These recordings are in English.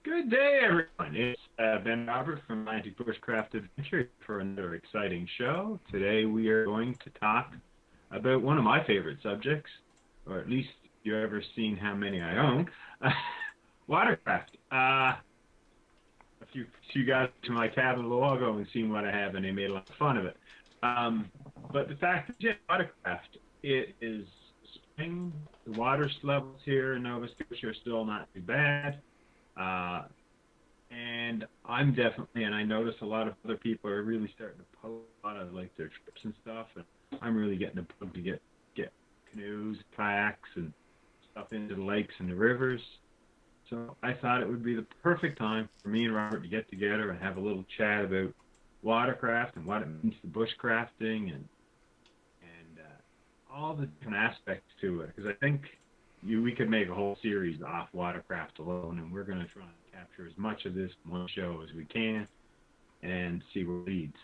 Good day, everyone. It's Ben Robert from Atlantic Bushcraft Adventure for another exciting show. Today we are going to talk about one of my favorite subjects, or at least you've ever seen how many I own, watercraft. A few guys to my cabin a while ago and seen what I have, and they made a lot of fun of it. But the fact is, yeah, watercraft, it is spring. The water levels here in Nova Scotia are still not too bad. And I'm definitely, and I notice a lot of other people are really starting to post a lot of like their trips and stuff, and I'm really getting a bug to get canoes, kayaks, and stuff into the lakes and the rivers. So I thought it would be the perfect time for me and Robert to get together and have a little chat about watercraft and what it means to bushcrafting and all the different aspects to it. Because I think we could make a whole series off watercraft alone, and we're going to try and capture as much of this in one show as we can and see where it leads.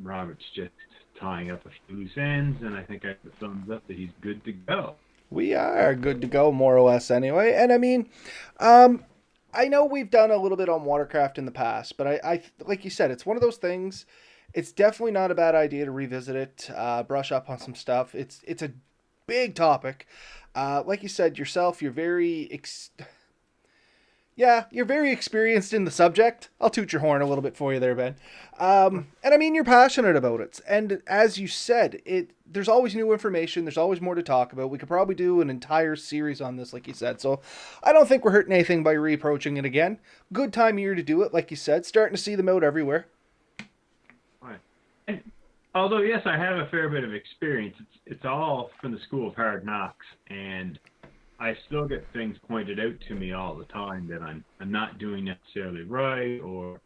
Robert's just tying up a few loose ends, and I think I put thumbs up that he's good to go. We are good to go, more or less, anyway. And I mean, I know we've done a little bit on watercraft in the past, but I like you said, it's one of those things. It's definitely not a bad idea to revisit it, brush up on some stuff. It's a big topic. Like you said yourself, you're very experienced in the subject. I'll toot your horn a little bit for you there, Ben. And I mean, you're passionate about it. And as you said, there's always new information. There's always more to talk about. We could probably do an entire series on this, like you said. So I don't think we're hurting anything by reapproaching it again. Good time of year to do it, like you said. Starting to see them out everywhere. Right. And although, yes, I have a fair bit of experience, it's all from the school of hard knocks, and I still get things pointed out to me all the time that I'm not doing necessarily right, or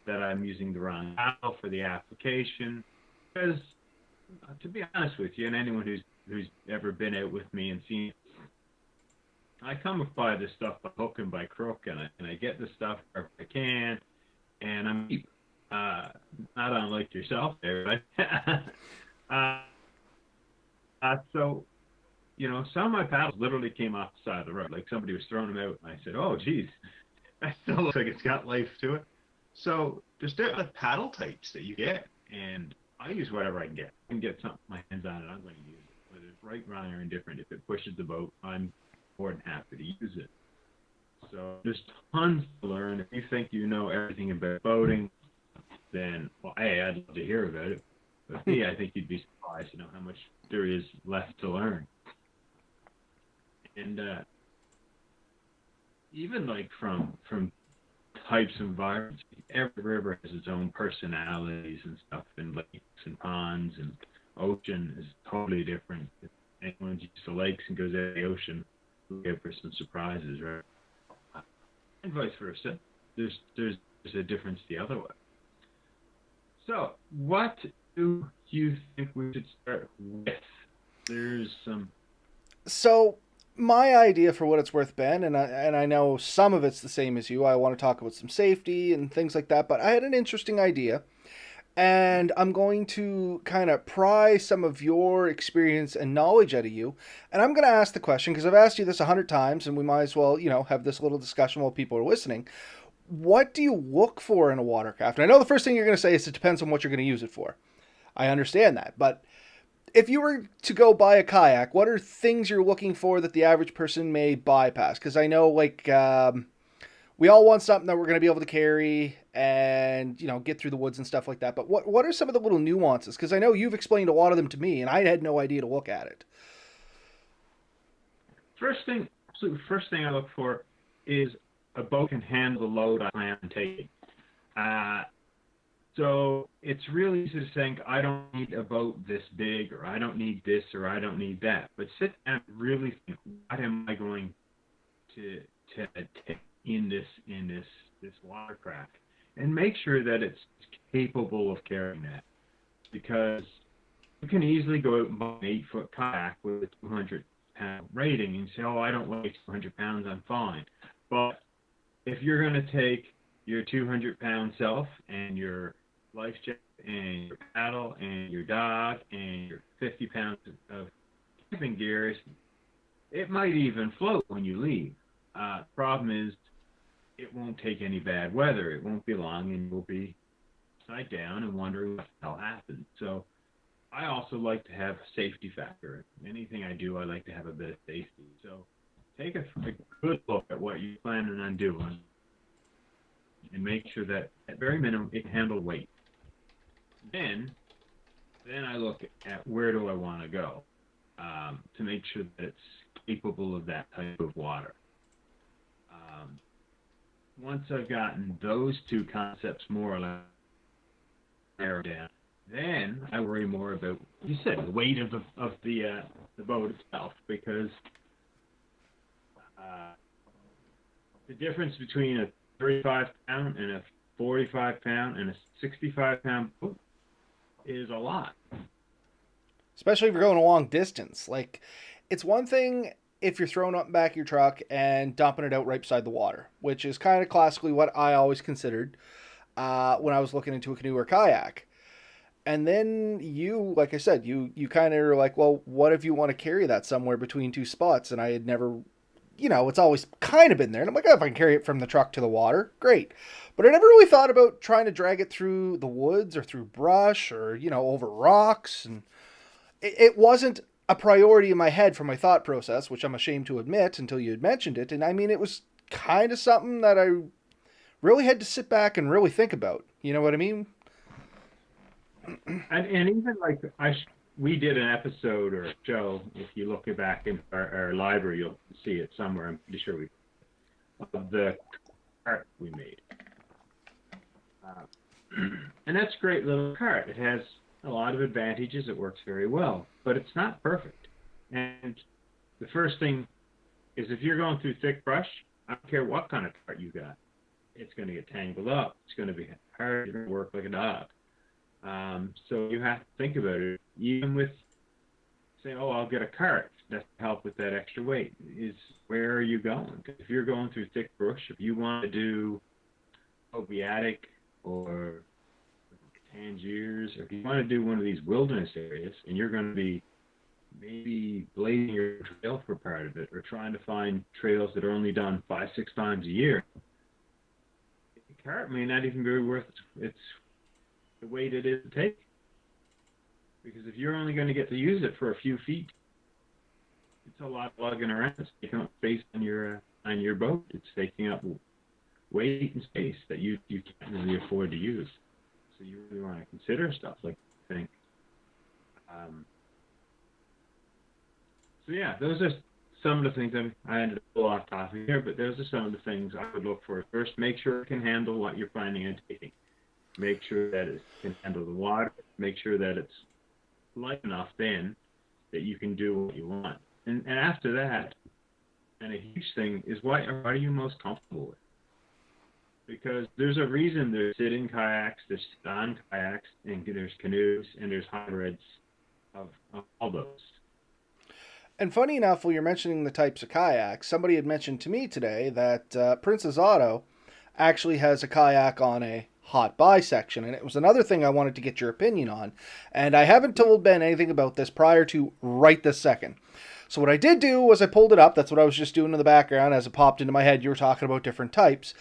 that I'm using the wrong how for the application. Because to be honest with you, and anyone who's ever been out with me and seen, I come by this stuff by hook and by crook, and I get the stuff wherever I can, and I'm not unlike yourself there, but so. Some of my paddles literally came off the side of the road. Like somebody was throwing them out, and I said, "Oh, geez, that still looks like it's got life to it." So there's different paddle types that you get, and I use whatever I can get. I can get something, my hands on it, I'm going to use it. Whether it's right, wrong, or indifferent, if it pushes the boat, I'm more than happy to use it. So there's tons to learn. If you think you know everything about boating, then, well, A, I'd love to hear about it. But B, I think you'd be surprised to know how much there is left to learn. And even like from types of environments, every river has its own personalities and stuff, and lakes and ponds and ocean is totally different. If anyone's used to lakes and goes out to the ocean, we'll get for some surprises, right? And vice versa. There's a difference the other way. So, what do you think we should start with? There's some. So my idea, for what it's worth, Ben, and I know some of it's the same as you. I want to talk about some safety and things like that, but I had an interesting idea, and I'm going to kind of pry some of your experience and knowledge out of you, and I'm going to ask the question because I've asked you this 100 times, and we might as well, have this little discussion while people are listening. What do you look for in a watercraft? And I know the first thing you're going to say is it depends on what you're going to use it for. I understand that, but if you were to go buy a kayak, what are things you're looking for that the average person may bypass? Because I know, we all want something that we're going to be able to carry and, get through the woods and stuff like that. But what are some of the little nuances? Because I know you've explained a lot of them to me, and I had no idea to look at it. Absolute first thing I look for is a boat can handle the load I plan on taking. So it's really easy to think, I don't need a boat this big, or I don't need this, or I don't need that. But sit down and really think, what am I going to take in this watercraft? And make sure that it's capable of carrying that. Because you can easily go out and buy an 8-foot kayak with a 200-pound rating and say, oh, I don't weigh 200 pounds, I'm fine. But if you're going to take your 200-pound self and your life jacket and your paddle and your dog and your 50 pounds of camping gear, it might even float when you leave. Problem is, it won't take any bad weather. It won't be long, and you'll be upside down and wondering what the hell happened. So I also like to have a safety factor. Anything I do, I like to have a bit of safety. So take a good look at what you're planning on doing and make sure that at very minimum it can handle weight. Then I look at where do I want to go to make sure that it's capable of that type of water. Once I've gotten those two concepts more or less narrowed down, then I worry more about, you said, the weight of the boat itself, because the difference between a 35-pound and a 45-pound and a 65-pound boat is a lot. Especially if you're going a long distance. Like, it's one thing if you're throwing up back your truck and dumping it out right beside the water, which is kind of classically what I always considered when I was looking into a canoe or kayak. And then you, like I said, you kind of are like, well, what if you want to carry that somewhere between two spots? And I had never, it's always kind of been there. And I'm like, oh, if I can carry it from the truck to the water, great. But I never really thought about trying to drag it through the woods or through brush or, over rocks. And it wasn't a priority in my head for my thought process, which I'm ashamed to admit until you had mentioned it. And I mean, it was kind of something that I really had to sit back and really think about. You know what I mean? And even like we did an episode or a show. If you look back in our library, you'll see it somewhere. I'm pretty sure of the cart we made, and that's a great little cart. It has a lot of advantages. It works very well, but it's not perfect. And the first thing is, if you're going through thick brush, I don't care what kind of cart you got, it's going to get tangled up. It's going to be hard. You're going to work like a dog. So you have to think about it. Even with saying, "Oh, I'll get a cart," that help with that extra weight. Is where are you going? If you're going through thick bush, if you want to do Obiatic or Tangiers, or if you want to do one of these wilderness areas, and you're going to be maybe blazing your trail for part of it, or trying to find trails that are only done 5-6 times a year, the cart may not even be worth its the weight it is to take. Because if you're only going to get to use it for a few feet, it's a lot lugging around. It's taking up space on your boat. It's taking up weight and space that you can't really afford to use. So you really want to consider stuff like that, I think. So yeah, those are some of the things. I ended up a little off topic here, but those are some of the things I would look for. First, make sure it can handle what you're planning on taking. Make sure that it can handle the water. Make sure that it's light enough then that you can do what you want. And after that, and a huge thing is, what are you most comfortable with? Because there's a reason there's sit-in kayaks, there's sit-on kayaks, and there's canoes, and there's hybrids of all those. And funny enough, while you're mentioning the types of kayaks, somebody had mentioned to me today that Princess Auto actually has a kayak on a hot buy section, and it was another thing I wanted to get your opinion on, and I haven't told Ben anything about this prior to right this second. So what I did do was I pulled it up. That's what I was just doing in the background as it popped into my head. You were talking about different types.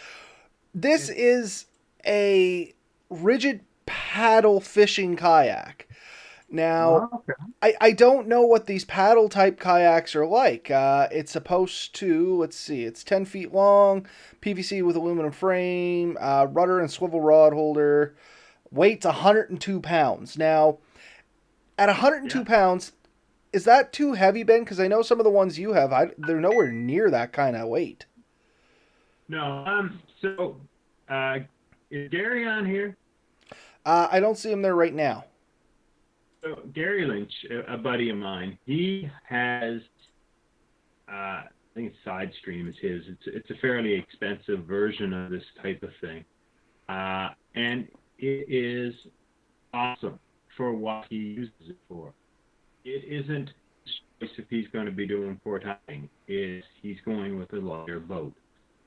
This is a rigid paddle fishing kayak. Now, I don't know what these paddle type kayaks are like. It's supposed to, let's see, it's 10 feet long, PVC with aluminum frame, rudder and swivel rod holder, weight's 102 pounds. Now, at 102 pounds, is that too heavy, Ben? Because I know some of the ones you have, they're nowhere near that kind of weight. No, so, is Gary on here? I don't see him there right now. So Gary Lynch, a buddy of mine, he has, I think it's Sidestream is his. It's a fairly expensive version of this type of thing, and it is awesome for what he uses it for. It isn't choice if he's going to be doing port hopping. Is he's going with a larger boat.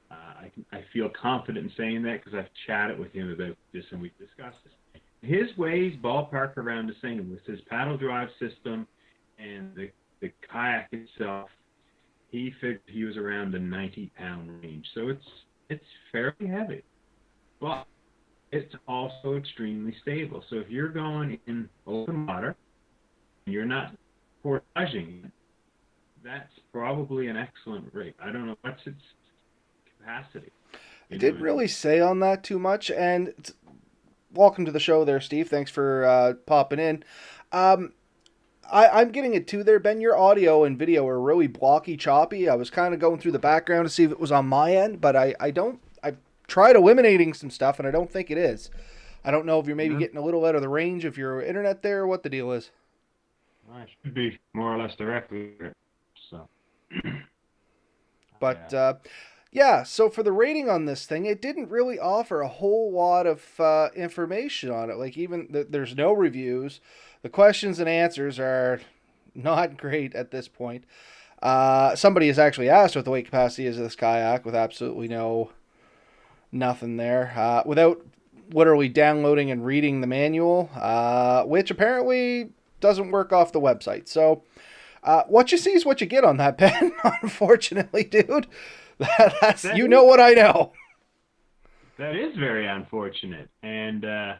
I feel confident in saying that because I've chatted with him about this and we've discussed this. His weighs ballpark around the same with his paddle drive system and the kayak itself. He figured he was around the 90-pound range. So it's fairly heavy, but it's also extremely stable. So if you're going in open water, and you're not portaging it, that's probably an excellent rig. I don't know what's its capacity. I You know didn't what I mean? really say on that too much. And welcome to the show there, Steve. Thanks for popping in. Um, I'm getting it too there, Ben. Your audio and video are really blocky, choppy. I was kind of going through the background to see if it was on my end, but I don't. I've tried eliminating some stuff, and I don't think it is. I don't know if you're maybe No, getting a little out of the range of your internet there, or what the deal is. I should be more or less directly there. So, But yeah. yeah, so for the rating on this thing, it didn't really offer a whole lot of information on it. Like, even there's no reviews. The questions and answers are not great at this point. Somebody has actually asked what the weight capacity is of this kayak with absolutely nothing there. Without literally downloading and reading the manual, which apparently doesn't work off the website. So what you see is what you get on that, Ben. Unfortunately, dude. That's That you is know what I know. that is very unfortunate, and I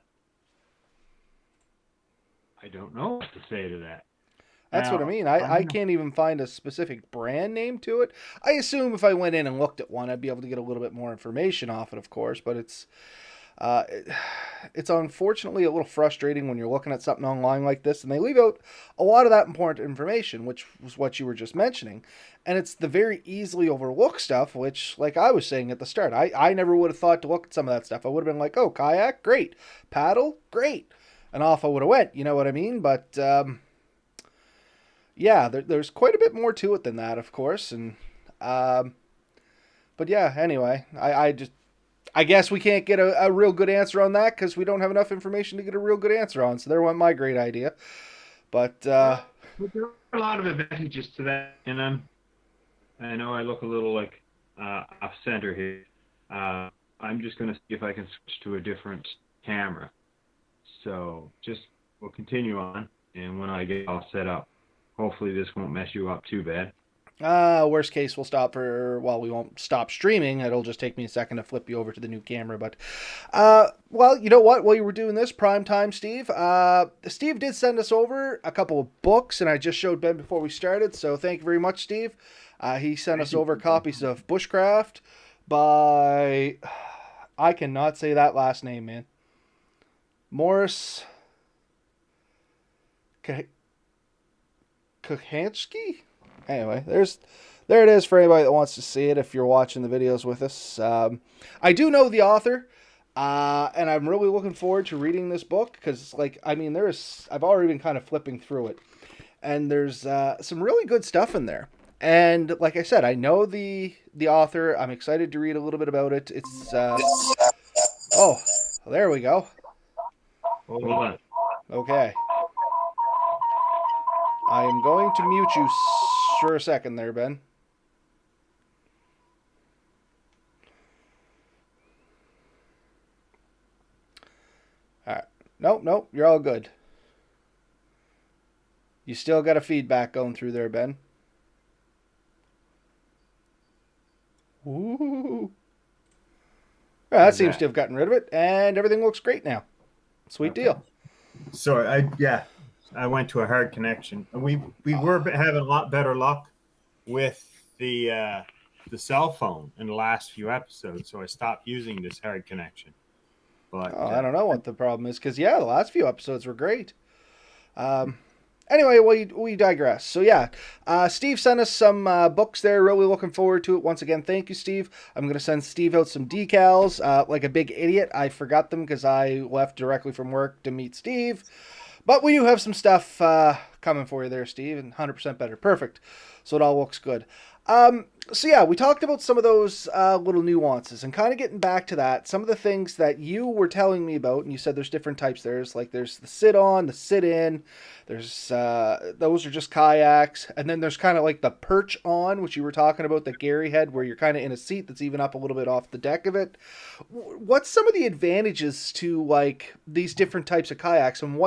don't know what to say to that. That's what I Now, mean. I'm I gonna can't even find a specific brand name to it. I assume if I went in and looked at one, I'd be able to get a little bit more information off it, of course. But uh, it, it's unfortunately a little frustrating when you're looking at something online like this, and they leave out a lot of that important information, which was what you were just mentioning. And it's the very easily overlooked stuff, which, like I was saying at the start, I never would have thought to look at some of that stuff. I would have been like, oh, kayak, great. Paddle, great. And off I would have went. You know what I mean? But yeah, there's quite a bit more to it than that, of course. And um, but yeah, anyway, I guess we can't get a real good answer on that because we don't have enough information to get a real good answer on. So there went my great idea. But well, but there are a lot of advantages to that, and I know I look a little like off center here. I'm just going to see if I can switch to a different camera. So just we'll continue on, and when I get all set up, hopefully this won't mess you up too bad. worst case, we won't stop streaming. It'll just take me a second to flip you over to the new camera. But, well, you know what? While you were doing this, prime time, Steve, Steve did send us over a couple of books, and I just showed Ben before we started. So thank you very much, Steve. He sent us Thank you. over copies of Bushcraft by, I cannot say that last name, man. Morris Kuhansky? Anyway, there it is for anybody that wants to see it if you're watching the videos with us. I do know the author, and I'm really looking forward to reading this book because, like, I mean, I've already been kind of flipping through it, and there's some really good stuff in there. And like I said, I know the author. I'm excited to read a little bit about it. It's oh, there we go. Hold on. Okay, I am going to mute you for a second there, Ben. All right. Nope, you're all good. You still got a feedback going through there, Ben. Ooh. Well, that How's seems to that? have gotten rid of it, and everything looks great now. Sweet Okay. deal. So I went to a hard connection. We were having a lot better luck with the cell phone in the last few episodes, so I stopped using this hard connection. But Oh, I don't know what the problem is, because, yeah, the last few episodes were great. Um, anyway, we digress. So, yeah, Steve sent us some books there. Really looking forward to it. Once again, thank you, Steve. I'm going to send Steve out some decals. Like a big idiot, I forgot them because I left directly from work to meet Steve. But we do have some stuff coming for you there, Steve, and 100% better. Perfect. So it all looks good. So yeah, we talked about some of those little nuances and kind of getting back to that. Some of the things that you were telling me about, and you said there's different types. There's the sit on, the sit in. There's those are just kayaks, and then there's kind of like the perch on, which you were talking about that Gary had, where you're kind of in a seat that's even up a little bit off the deck of it. What's some of the advantages to like these different types of kayaks, and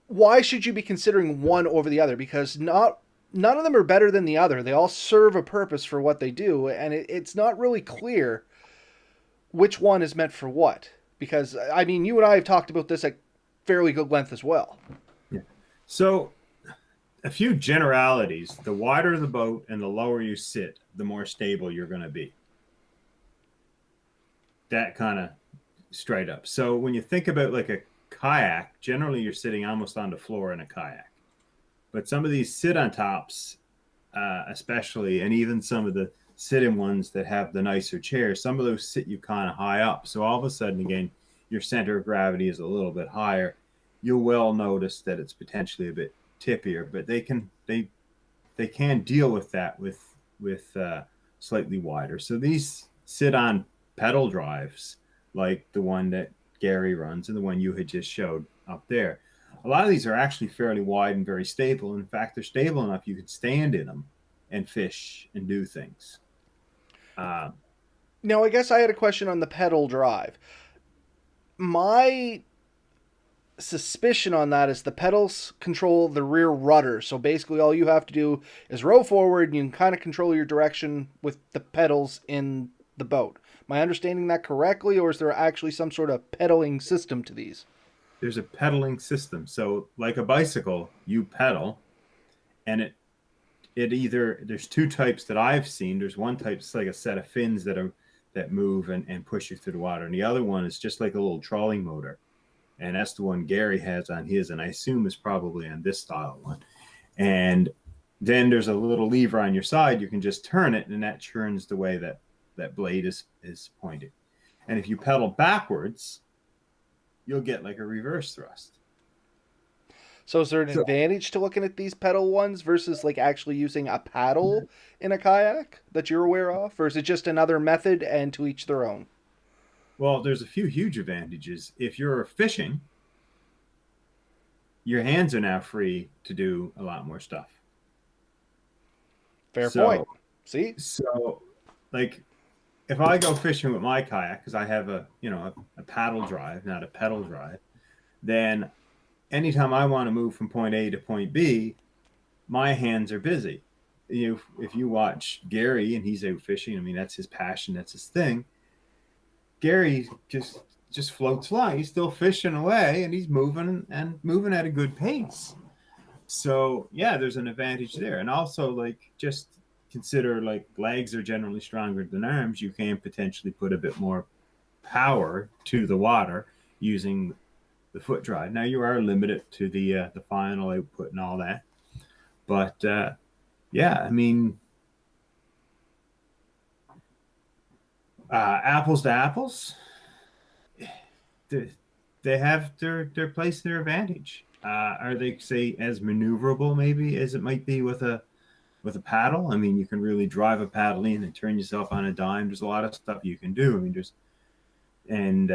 why should you be considering one over the other? Because not none of them are better than the other. They all serve a purpose for what they do, and it's not really clear which one is meant for what. Because I mean, you and I have talked about this at fairly good length as well. Yeah. So a few generalities: the wider the boat and the lower you sit, the more stable you're going to be. That kind of straight up. So when you think about like a kayak, generally you're sitting almost on the floor in a kayak. But some of these sit on tops, especially, and even some of the sit in ones that have the nicer chairs, some of those sit you kind of high up. So all of a sudden, again, your center of gravity is a little bit higher. You'll well notice that it's potentially a bit tippier, but they can deal with that with slightly wider. So these sit on pedal drives like the one that Gary runs and the one you had just showed up there. A lot of these are actually fairly wide and very stable. In fact, they're stable enough you could stand in them and fish and do things. Uh, Now, I guess I had a question on the pedal drive. My suspicion on that is the pedals control the rear rudder. So basically, all you have to do is row forward and you can kind of control your direction with the pedals in the boat. Am I understanding that correctly, or is there actually some sort of pedaling system to these? there's a pedaling system. So, like a bicycle, you pedal, and it either there's two types that I've seen. There's one type, it's like a set of fins that move and push you through the water, and the other one is just like a little trolling motor, and that's the one Gary has on his, and I assume is probably on this style one. And then there's a little lever on your side. You can just turn it, and that turns the way that blade is pointed. And if you pedal backwards, you'll get like a reverse thrust. So is there an So, advantage to looking at these pedal ones versus like actually using a paddle in a kayak that you're aware of, or is it just another method and to each their own? well, there's a few huge advantages. If you're fishing, your hands are now free to do a lot more stuff. Fair point. So, See? so like if I go fishing with my kayak, because I have a paddle drive, not a pedal drive, then anytime I want to move from point A to point B, my hands are busy. If you watch Gary and he's out fishing, I mean that's his passion, that's his thing. Gary just floats along. He's still fishing away, and he's moving at a good pace. So yeah, there's an advantage there, and also like just consider like legs are generally stronger than arms. You can potentially put a bit more power to the water using the foot drive. Now you are limited to the final output and all that, but yeah, I mean, apples to apples, they, they have their place, their advantage. Are they say as maneuverable maybe as it might be with a paddle? I mean, you can really drive a paddle in and turn yourself on a dime. There's a lot of stuff you can do. I mean, there's and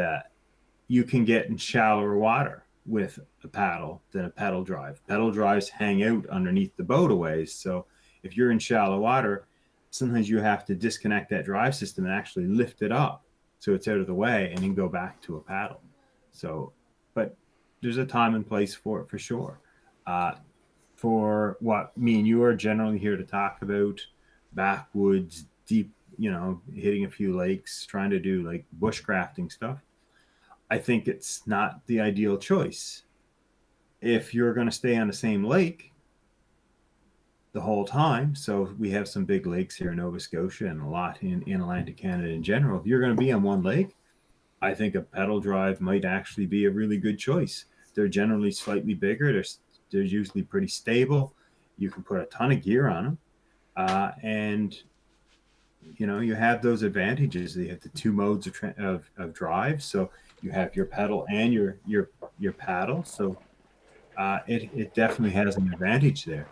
you can get in shallower water with a paddle than a pedal drive. Pedal drives hang out underneath the boat a ways. So if you're in shallow water, sometimes you have to disconnect that drive system and actually lift it up so it's out of the way and then go back to a paddle. So, but there's a time and place for it for sure. Uh, for what me and you are generally here to talk about, backwoods, deep, hitting a few lakes, trying to do like bushcrafting stuff, I think it's not the ideal choice. If you're going to stay on the same lake the whole time, so we have some big lakes here in Nova Scotia and a lot in Atlantic Canada in general. If you're going to be on one lake, I think a pedal drive might actually be a really good choice. They're generally slightly bigger. They're usually pretty stable. You can put a ton of gear on them, and you have those advantages. You have the two modes of drive, so you have your pedal and your paddle. So it definitely has an advantage there.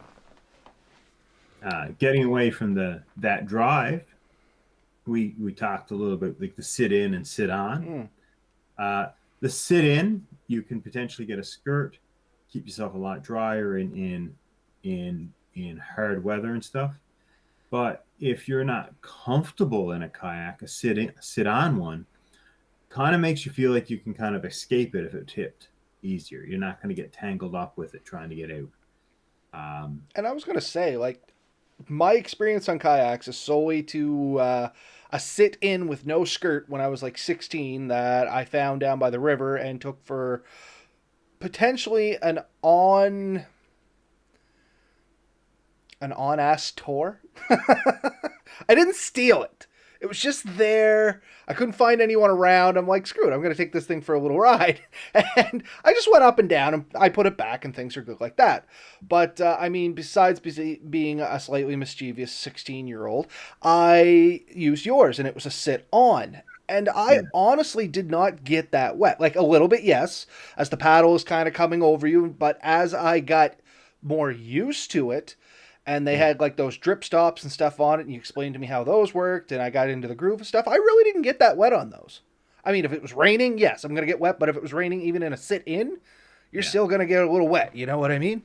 Getting away from that drive, we talked a little bit like the sit in and sit on. Mm. The sit in, you can potentially get a skirt, keep yourself a lot drier in hard weather and stuff. But if you're not comfortable in a kayak, a sit on one kind of makes you feel like you can kind of escape it if it tipped easier. You're not going to get tangled up with it trying to get out. And I was gonna say, like, my experience on kayaks is solely to a sit in with no skirt when I was like 16 that I found down by the river and took for potentially an on ass tour. I didn't steal it. It was just there. I couldn't find anyone around. I'm like, screw it. I'm going to take this thing for a little ride. And I just went up and down and I put it back and things are good like that. But I mean, besides being a slightly mischievous 16-year-old, I used yours and it was a sit on. And I Yeah. honestly did not get that wet. Like a little bit, yes, as the paddle is kind of coming over you. But as I got more used to it, and they Yeah. had like those drip stops and stuff on it, and you explained to me how those worked, and I got into the groove of stuff. I really didn't get that wet on those. I mean, if it was raining, yes, I'm gonna get wet, but if it was raining even in a sit in, you're Yeah. still gonna get a little wet. You know what I mean?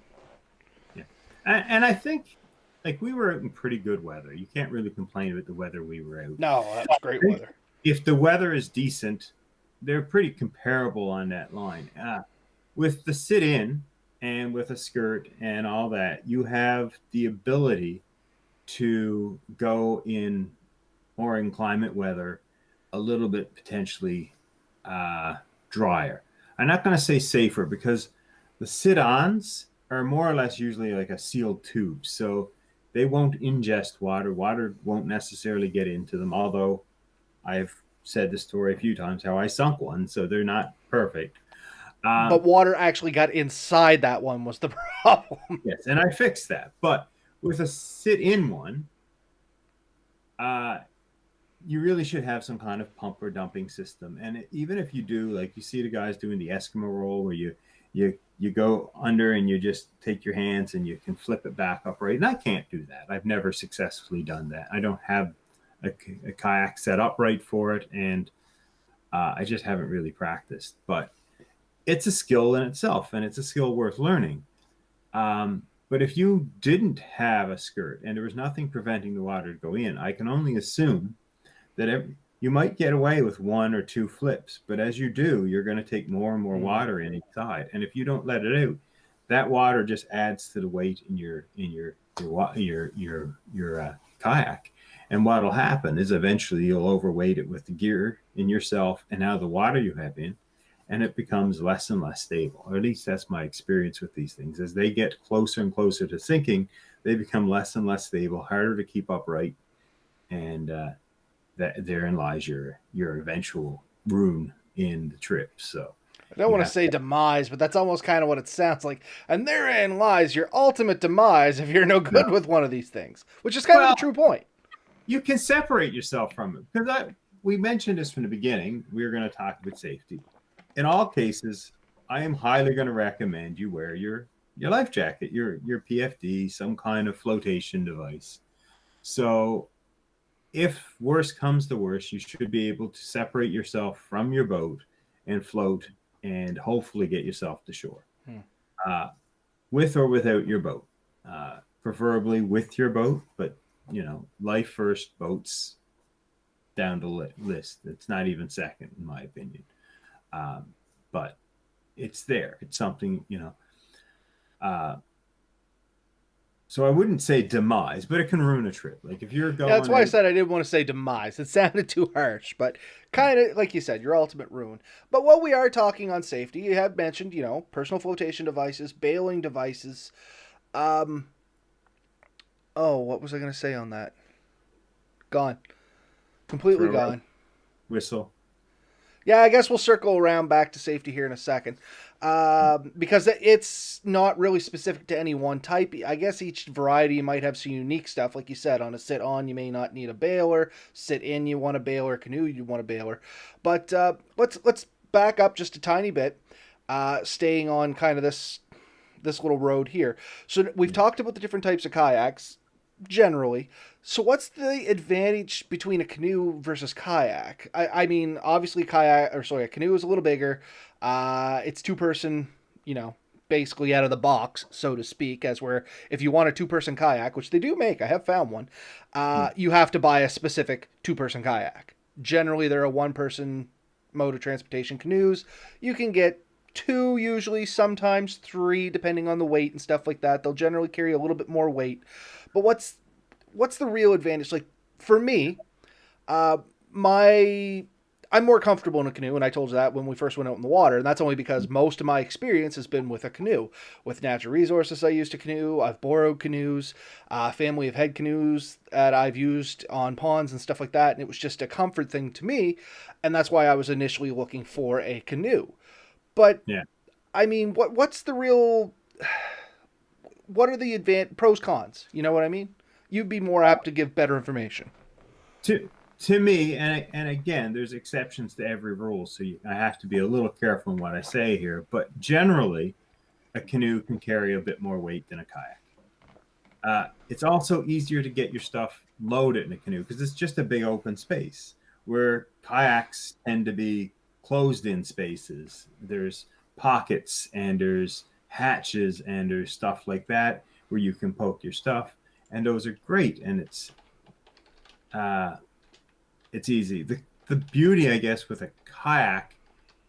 Yeah. And I think like we were in pretty good weather. You can't really complain about the weather we were out. No, that was I great think weather. if the weather is decent, they're pretty comparable on that line. With the sit in and with a skirt and all that, you have the ability to go in or inclement weather a little bit potentially uh, drier. I'm not going to say safer because the sit-ons are more or less usually like a sealed tube, so they won't ingest water. Water won't necessarily get into them. Although I've said the story a few times how I sunk one, so they're not perfect. But Um, water actually got inside that one was the problem. yes, and I fixed that. But with a sit-in one, uh, you really should have some kind of pump or dumping system. And even if you do, like you see the guys doing the Eskimo roll, where you go under and you just take your hands and you can flip it back upright. And I can't do that. I've never successfully done that. I don't have a kayak set up right for it, and I just haven't really practiced. But it's a skill in itself, and it's a skill worth learning. But if you didn't have a skirt and there was nothing preventing the water to go in, I can only assume that you might get away with one or two flips, but as you do, you're going to take more and more Mm. water in each side, and if you don't let it out, that water just adds to the weight in your kayak. And what will happen is eventually you'll overweight it with the gear in yourself and now the water you have in, and it becomes less and less stable. Or at least that's my experience with these things. As they get closer and closer to sinking, they become less and less stable, harder to keep upright, and that therein lies your eventual ruin in the trip. So I don't you want to have say to, demise, but that's almost kind of what it sounds like. And therein lies your ultimate demise if you're no no. good with one of these things, which is kind of the Well, true point. you can separate yourself from it because we mentioned this from the beginning. We were going to talk about safety. In all cases, I am highly going to recommend you wear your life jacket, your PFD, some kind of flotation device. So if worse comes to worse, you should be able to separate yourself from your boat and float and hopefully get yourself to shore, Hmm. uh, with or without your boat. Preferably with your boat, but life first, boats down the list. It's not even second, in my opinion. But it's there. It's something. Uh, so I wouldn't say demise, but it can ruin a trip. Like if you're Yeah, that's going why I out. said I didn't want to say demise. It sounded too harsh, but kind of like you said, your ultimate ruin. But while we are talking on safety, you have mentioned, personal flotation devices, bailing devices. Um, oh, what was I going to say on that? Gone. Completely Throw rope, gone. whistle. Yeah, I guess we'll circle around back to safety here in a second. Because it's not really specific to any one type. I guess each variety might have some unique stuff. Like you said, on a sit on, you may not need a bailer. Sit in, you want a bailer. Canoe, you want a bailer. But let's back up just a tiny bit, staying on kind of this little road here. So we've talked about the different types of kayaks generally. So what's the advantage between a canoe versus kayak? I mean, obviously a canoe is a little bigger. It's two person, you know, basically out of the box, so to speak, as where if you want a two person kayak, which they do make, I have found one, Hmm. you have to buy a specific two person kayak. Generally, they're a one person mode of transportation. Canoes, you can get two usually, sometimes three, depending on the weight and stuff like that. They'll generally carry a little bit more weight. But what's the real advantage? Like for me, uh, my I'm more comfortable in a canoe, and I told you that when we first went out in the water, and that's only because most of my experience has been with a canoe. With natural resources, I used a canoe. I've borrowed canoes, family have had canoes that I've used on ponds and stuff like that, and it was just a comfort thing to me, and that's why I was initially looking for a canoe. But Yeah. I mean, what's the real? What are the pros cons? You know what I mean? You'd be more apt to give better information. To to me, and again, there's exceptions to every rule, so I have to be a little careful in what I say here. But generally, a canoe can carry a bit more weight than a kayak. It's also easier to get your stuff loaded in a canoe because it's just a big open space. Where kayaks tend to be closed in spaces. There's pockets and there's hatches and there's stuff like that where you can poke your stuff, and those are great. And uh, it's easy. The beauty, I guess, with a kayak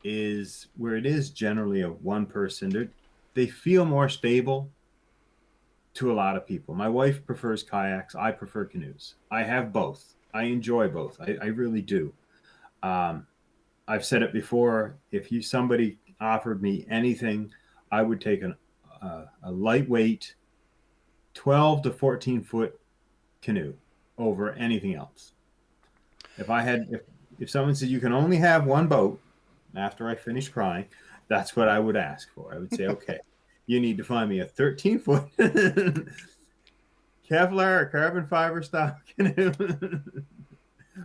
is where it is generally a one person. They feel more stable to a lot of people. My wife prefers kayaks. I prefer canoes. I have both. I enjoy both. I really do. Um, I've said it before. If somebody offered me anything, I would take a lightweight 12 to 14-foot canoe over anything else. If someone said you can only have one boat after I finish crying, that's what I would ask for. I would say, okay, you need to find me a 13-foot Kevlar or carbon fiber style canoe with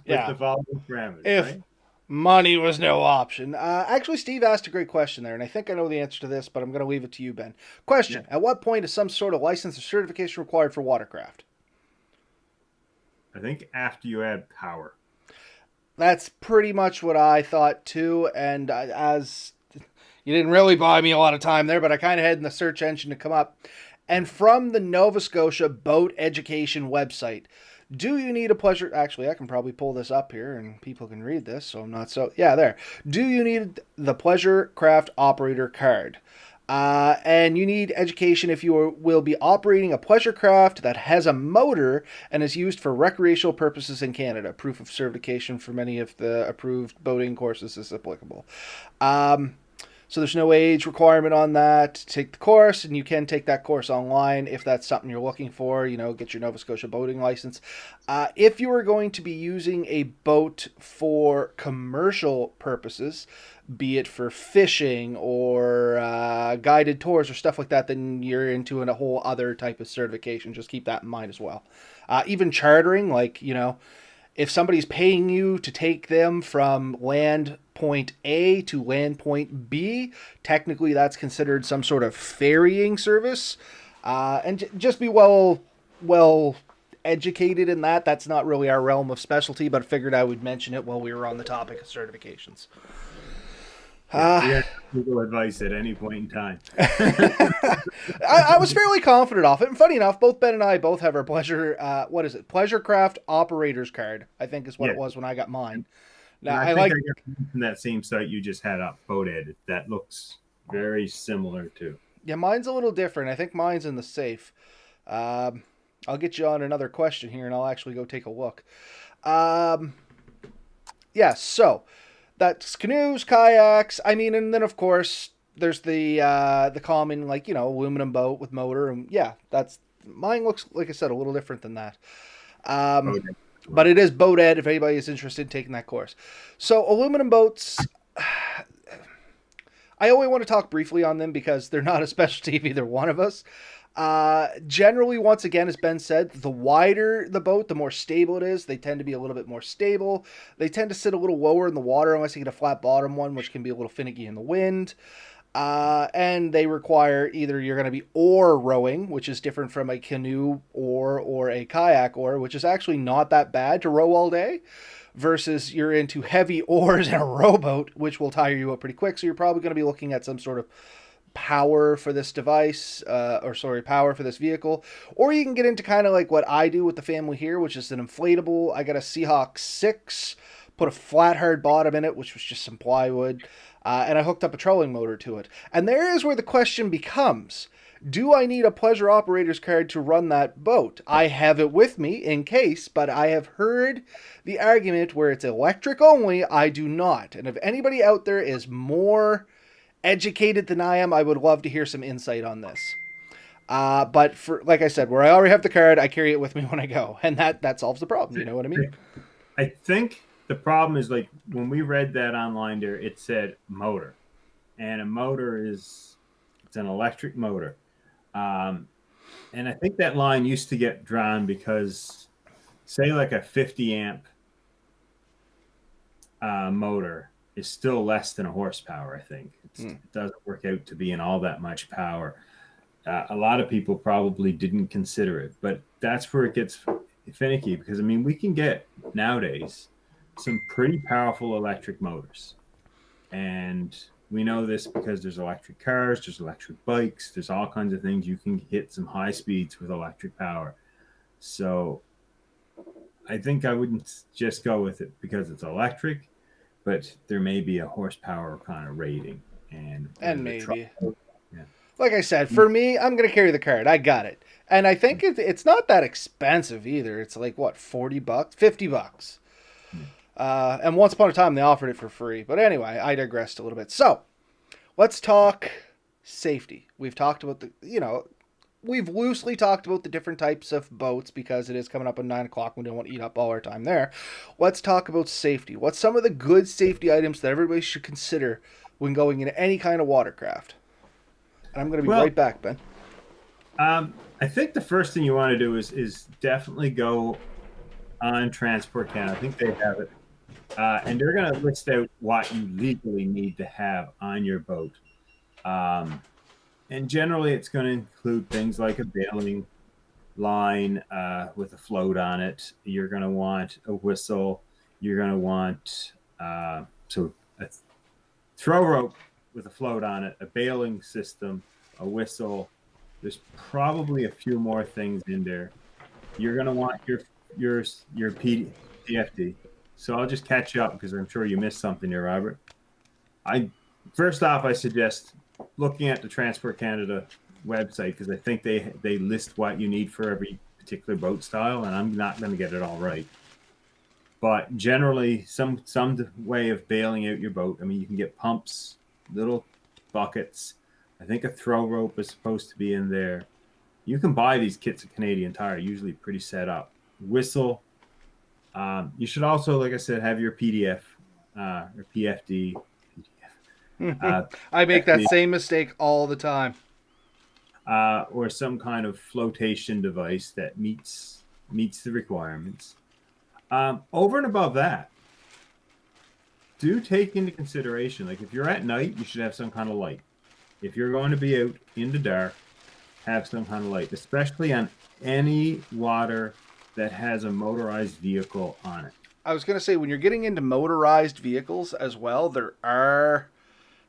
Yeah. the following parameters, If right? money was no option. Actually, Steve asked a great question there, and I think I know the answer to this, but I'm going to leave it to you, Ben. Yeah. Question: At what point is some sort of license or certification required for watercraft? I think after you add power. That's pretty much what I thought too, and as you didn't really buy me a lot of time there, but I kind of had in the search engine to come up. And from the Nova Scotia Boat Education website, do you need a pleasure? Actually, I can probably pull this up here and people can read this, so I'm not so. Yeah, there. Do you need the Pleasure Craft Operator card? And you need education if you will be operating a pleasure craft that has a motor and is used for recreational purposes in Canada. Proof of certification for many of the approved boating courses is applicable. Um, so there's no age requirement on that to take the course, and you can take that course online if that's something you're looking for. Get your Nova Scotia boating license. If you are going to be using a boat for commercial purposes, be it for fishing or guided tours or stuff like that, then you're into a whole other type of certification. Just keep that in mind as well. Even chartering, if somebody's paying you to take them from land point A to land point B, technically that's considered some sort of ferrying service. And just be well educated in that. That's not really our realm of specialty, but I figured I would mention it while we were on the topic of certifications. Yeah, we have legal advice at any point in time. I was fairly confident off it. And funny enough, both Ben and I both have our Pleasure Craft Operators card, I think is what it was when I got mine. Now, I think I got from that same site you just had up, BoatEd. That looks very similar too. Yeah, mine's a little different. I think mine's in the safe. I'll get you on another question here, and I'll actually go take a look. Yeah, so that's canoes, kayaks. I mean, and then of course there's the common aluminum boat with motor, and yeah, that's mine. Looks like I said a little different than that. But it is BoatEd if anybody is interested in taking that course. So aluminum boats. I only want to talk briefly on them because they're not a specialty of either one of us. Generally, once again, as Ben said, the wider the boat, the more stable it is. They tend to be a little bit more stable. They tend to sit a little lower in the water unless you get a flat bottom one, which can be a little finicky in the wind. And they require either you're going to be oar rowing, which is different from a canoe oar or a kayak oar, which is actually not that bad to row all day, versus you're into heavy oars in a rowboat, which will tire you up pretty quick. So you're probably going to be looking at some sort of power for this device, power for this vehicle. Or you can get into kind of like what I do with the family here, which is an inflatable. I got a Seahawk 6, put a flat hard bottom in it, which was just some plywood, and I hooked up a trolling motor to it. And there is where the question becomes, do I need a pleasure operator's card to run that boat? I have it with me in case, but I have heard the argument where it's electric only, I do not. And if anybody out there is more educated than I am, I would love to hear some insight on this. But for, like I said, where I already have the card, I carry it with me when I go, and that solves the problem. You know what I mean? I think the problem is, like, when we read that online there, it said motor, and a motor it's an electric motor. And I think that line used to get drawn because, say, like a 50 amp motor is still less than a horsepower. I think it doesn't work out to being all that much power. A lot of people probably didn't consider it, but that's where it gets finicky, because I mean, we can get nowadays some pretty powerful electric motors, and we know this because there's electric cars, there's electric bikes, there's all kinds of things. You can hit some high speeds with electric power. So I think I wouldn't just go with it because it's electric, but there may be a horsepower kind of rating. And maybe. Yeah. Like I said, for me, I'm going to carry the card. I got it. And I think it's not that expensive either. It's like, what, $40, $50? And once upon a time, they offered it for free. But anyway, I digressed a little bit. So, let's talk safety. We've talked about we've loosely talked about the different types of boats because it is coming up at 9 o'clock. We don't want to eat up all our time there. Let's talk about safety. What's some of the good safety items that everybody should consider when going into any kind of watercraft? And I'm going to be right back, Ben. I think the first thing you want to do is definitely go on Transport Canada. I think they have it. And they're going to list out what you legally need to have on your boat. And generally, it's going to include things like a bailing line with a float on it. You're going to want a whistle. You're going to want a throw rope with a float on it, a bailing system, a whistle. There's probably a few more things in there. You're going to want your PFD. So I'll just catch you up because I'm sure you missed something here, Robert. First off, I suggest looking at the Transport Canada website, because I think they list what you need for every particular boat style, and I'm not going to get it all right. But generally, some way of bailing out your boat. I mean, you can get pumps, little buckets. I think a throw rope is supposed to be in there. You can buy these kits at Canadian Tire, usually pretty set up. Whistle. You should also, like I said, have your PDF or PFD. I make that same mistake all the time. Or some kind of flotation device that meets the requirements. Over and above that, do take into consideration, like if you're at night, you should have some kind of light. If you're going to be out in the dark, have some kind of light, especially on any water that has a motorized vehicle on it. I was going to say, when you're getting into motorized vehicles as well, there are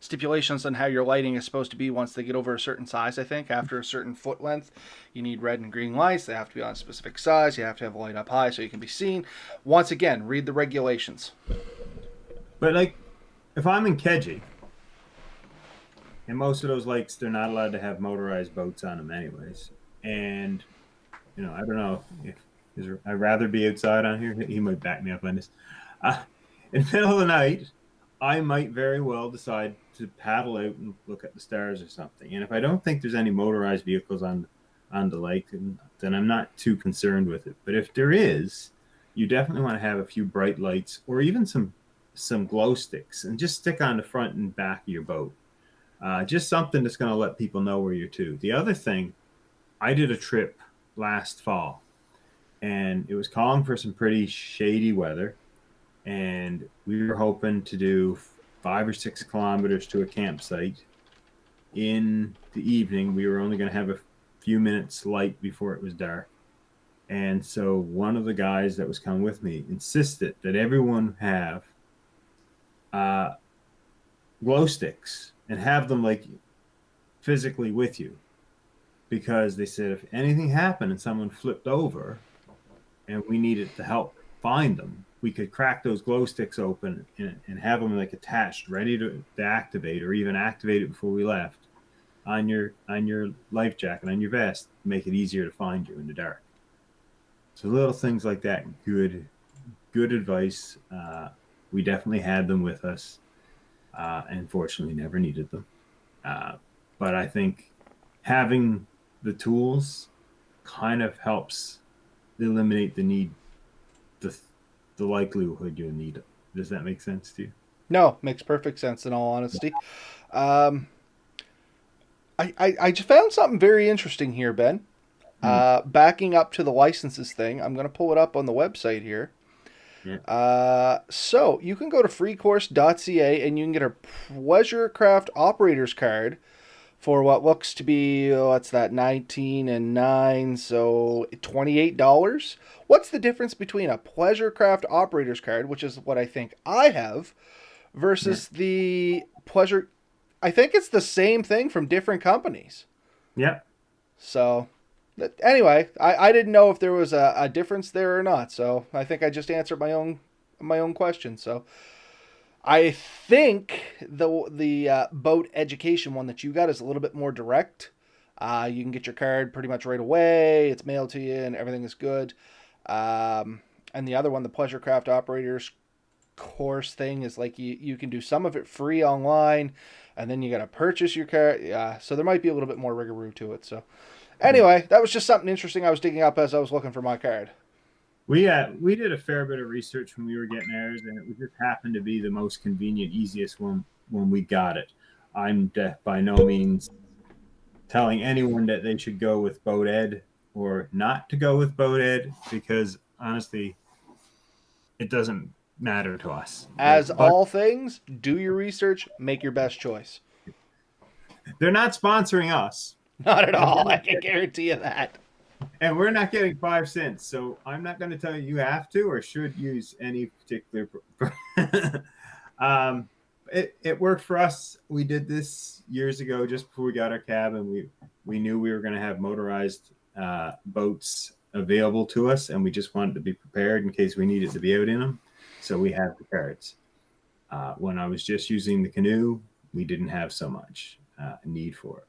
stipulations on how your lighting is supposed to be once they get over a certain size. I think after a certain foot length, you need red and green lights. They have to be on a specific size. You have to have a light up high so you can be seen. Once again, read the regulations. But like, if I'm in Keji, and most of those lakes, they're not allowed to have motorized boats on them anyways. And, I don't know if I'd rather be outside on here. He might back me up on this. In the middle of the night, I might very well decide to paddle out and look at the stars or something. And if I don't think there's any motorized vehicles on the lake, then I'm not too concerned with it. But if there is, you definitely want to have a few bright lights or even some glow sticks and just stick on the front and back of your boat. Just something that's going to let people know where you're to. The other thing, I did a trip last fall, and it was calling for some pretty shady weather, and we were hoping to do 5 or 6 kilometers to a campsite. In the evening, we were only going to have a few minutes light before it was dark. And so one of the guys that was coming with me insisted that everyone have glow sticks and have them like physically with you, because they said if anything happened and someone flipped over and we needed to help find them, we could crack those glow sticks open and have them like attached, ready to activate, or even activate it before we left on your life jacket, on your vest, make it easier to find you in the dark. So little things like that, good advice. We definitely had them with us, and fortunately never needed them. Uh, but I think having the tools kind of helps eliminate the need, the the likelihood you'll need it. Does that make sense to you? No, makes perfect sense in all honesty. Um, I just found something very interesting here, Ben. Hmm. Backing up to the licenses thing, I'm going to pull it up on the website here. Yeah. So you can go to freecourse.ca and you can get a Bushcraft operator's card for what looks to be, what's that, 19 and 9, so $28. What's the difference between a Bushcraft operator's card, which is what I think I have, Yeah. versus the pleasure? I think it's the same thing from different companies. Yep. So, anyway, I didn't know if there was a difference there or not. So I think I just answered my own question. So I think the boat education one that you got is a little bit more direct. You can get your card pretty much right away. It's mailed to you, and everything is good. And the other one, the Bushcraft operators course thing, is like you can do some of it free online, and then you got to purchase your card. Yeah, so there might be a little bit more rigmarole to it. So anyway, that was just something interesting I was digging up as I was looking for my card. We did a fair bit of research when we were getting ours, and it just happened to be the most convenient, easiest one when we got it. I'm by no means telling anyone that they should go with Boat Ed or not to go with Boat Ed, because honestly, it doesn't matter to us. As But all things, do your research, make your best choice. they're not sponsoring us, Not at and all, I can guarantee you that. we're not getting 5 cents. So I'm not going to tell you you have to or should use any particular. um, it worked for us. We did this years ago, just before we got our cab, and we knew we were going to have motorized boats available to us, and we just wanted to be prepared in case we needed to be out in them. So we have the cards. When I was just using the canoe, we didn't have so much need for it.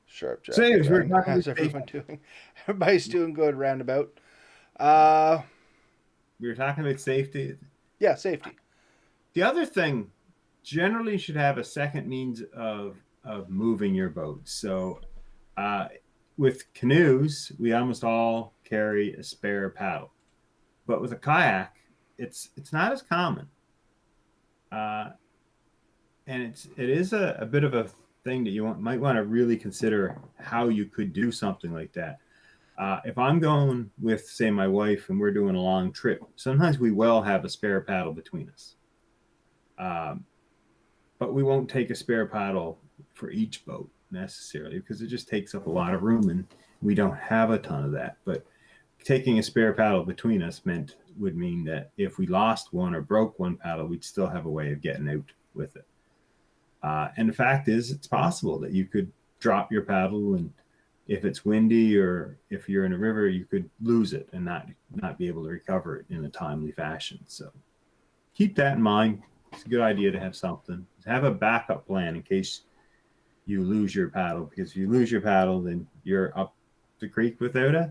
Sharp So, jacket, anyways, we're Ryan. talking about How's safety. everyone doing? Everybody's doing good roundabout. Uh, We were talking about safety. yeah, safety. The other thing, generally, you should have a second means of moving your boat. So, uh, with canoes, we almost all carry a spare paddle, but with a kayak, it's not as common, uh, and it is a bit of a thing that might want to really consider how you could do something like that. If I'm going with, say, my wife and we're doing a long trip, sometimes we will have a spare paddle between us. Um, but we won't take a spare paddle for each boat necessarily, because it just takes up a lot of room and we don't have a ton of that. But taking a spare paddle between us would mean that if we lost one or broke one paddle, we'd still have a way of getting out with it. And the fact is, it's possible that you could drop your paddle, and if it's windy or if you're in a river, you could lose it and not be able to recover it in a timely fashion. So keep that in mind. It's a good idea to have something. Have a backup plan in case you lose your paddle, because if you lose your paddle, then you're up the creek without it.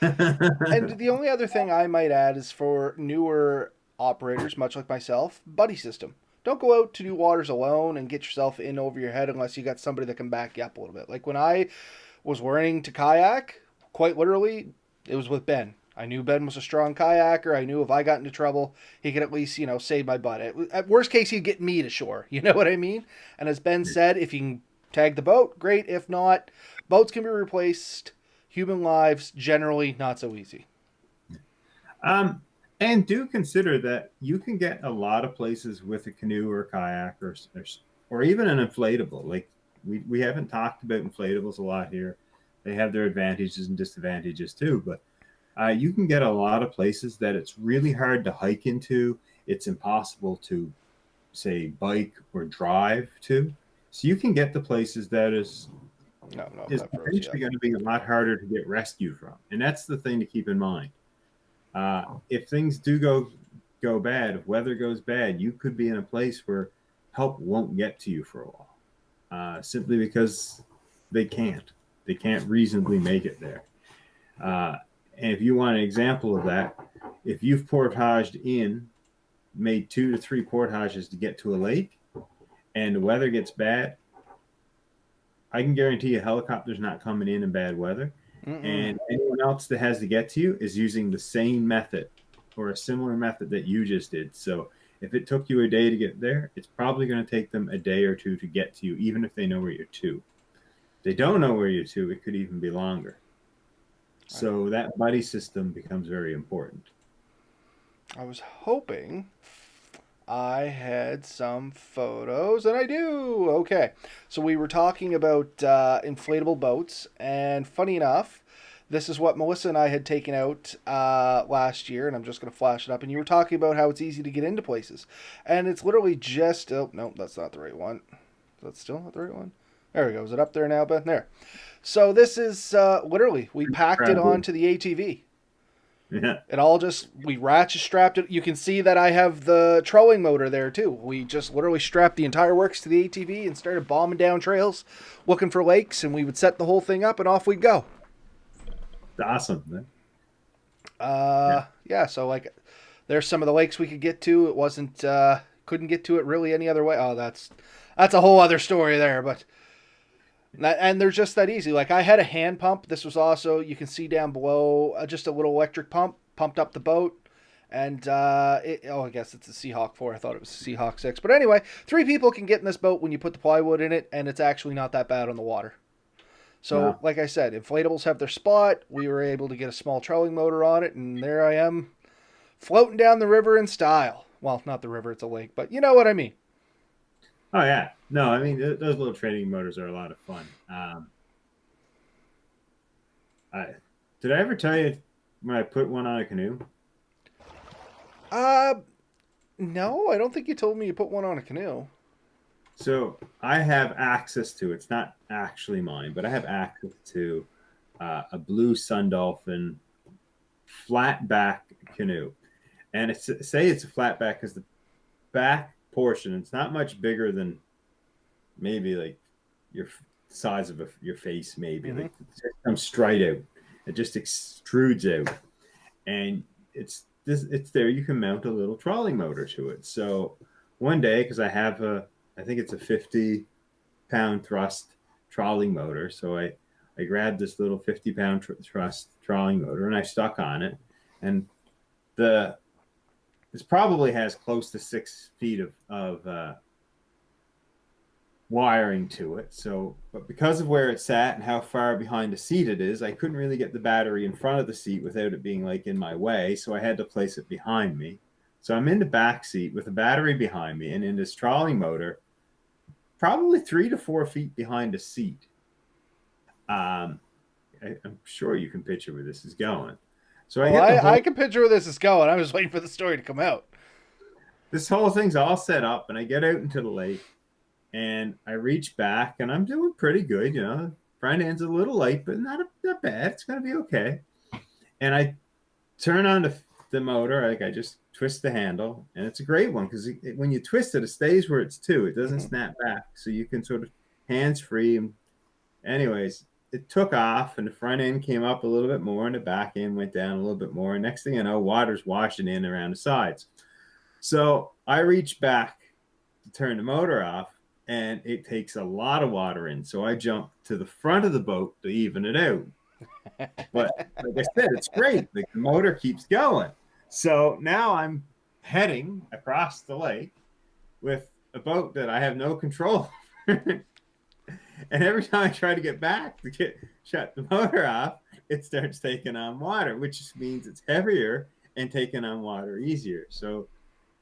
And the only other thing I might add is for newer operators, much like myself, buddy system. Don't go out to do waters alone and get yourself in over your head unless you got somebody that can back you up a little bit. Like when I was learning to kayak, quite literally, it was with Ben. I knew Ben was a strong kayaker. I knew if I got into trouble, he could at least, save my butt. At worst case, he'd get me to shore. You know what I mean? And as Ben said, if you can tag the boat, great. If not, boats can be replaced. Human lives, generally, not so easy. um, and do consider that you can get a lot of places with a canoe or a kayak, or even an inflatable. Like we haven't talked about inflatables a lot here. They have their advantages and disadvantages too, but you can get a lot of places that it's really hard to hike into. It's impossible to, say, bike or drive to. So you can get the places that is No, no, is that froze you potentially going to be a lot harder to get rescue from. And that's the thing to keep in mind. If things do go bad, if weather goes bad, you could be in a place where help won't get to you for a while, simply because they can't. They can't reasonably make it there. And if you want an example of that, if you've portaged in, made 2 to 3 portages to get to a lake, and the weather gets bad, I can guarantee a helicopter's not coming in bad weather. Mm-mm. And anyone else that has to get to you is using the same method or a similar method that you just did. So if it took you a day to get there, it's probably going to take them a day or two to get to you, even if they know where you're to. If they don't know where you're to, it could even be longer. So that buddy system becomes very important. I was hoping I had some photos, and I do. Okay. So we were talking about inflatable boats, and funny enough, this is what Melissa and I had taken out last year, and I'm just going to flash it up. And you were talking about how it's easy to get into places. And it's literally just. Oh, no, that's not the right one. Is that still not the right one? There we go. Is it up there now, Ben? There. So this is literally, we packed it onto the ATV. Yeah. It all just, we ratchet strapped it. You can see that I have the trolling motor there too. We just literally strapped the entire works to the ATV and started bombing down trails, looking for lakes, and we would set the whole thing up and off we'd go. It's awesome. Man. Yeah, so like, there's some of the lakes we could get to. It wasn't, couldn't get to it really any other way. Oh, that's a whole other story there, but. And they're just that easy. Like I had a hand pump. This was also, you can see down below, just a little electric pump, pumped up the boat. And, I guess it's a Seahawk 4. I thought it was a Seahawk 6. But anyway, 3 people can get in this boat when you put the plywood in it, and it's actually not that bad on the water. So, Wow. like I said, inflatables have their spot. We were able to get a small trolling motor on it, and there I am, floating down the river in style. Well, not the river, it's a lake, but you know what I mean. Oh yeah, no, I mean those little training motors are a lot of fun. I did I ever tell you when I put one on a canoe? Uh, no, I don't think you told me you put one on a canoe. So I have access to. It's not actually mine, but I have access to a blue Sun Dolphin flat back canoe, and say it's a flat back because the back portion it's not much bigger than maybe like your size of your face, maybe Mm-hmm. like it just comes straight out. It just extrudes out, and it's there. You can mount a little trolling motor to it. So one day, because I think it's a 50-pound thrust trolling motor. So I grabbed this little 50-pound thrust trolling motor and I stuck on it, and the this probably has close to 6 feet of wiring to it. So, but because of where it's sat and how far behind the seat it is, I couldn't really get the battery in front of the seat without it being like in my way. So I had to place it behind me. So I'm in the back seat with the battery behind me and in this trolling motor, probably 3 to 4 feet behind the seat. I'm sure you can picture where this is going. So I Well, get the I whole, can picture where this is going. I was waiting for the story to come out. this whole thing's all set up and I get out into the lake and I reach back and I'm doing pretty good. Front end's a little light, but not bad. It's going to be okay. And I turn on the motor. Like I just twist the handle and it's a great one because when you twist it, it stays where it's to. It doesn't Mm-hmm. snap back. So you can sort of hands free. And anyways, it took off and the front end came up a little bit more and the back end went down a little bit more. And next thing you know, water's washing in around the sides. So I reach back to turn the motor off and it takes a lot of water in. So I jump to the front of the boat to even it out. But like I said, it's great. Like the motor keeps going. So now I'm heading across the lake with a boat that I have no control over. And every time I try to get back to shut the motor off, it starts taking on water, which just means it's heavier and taking on water easier. So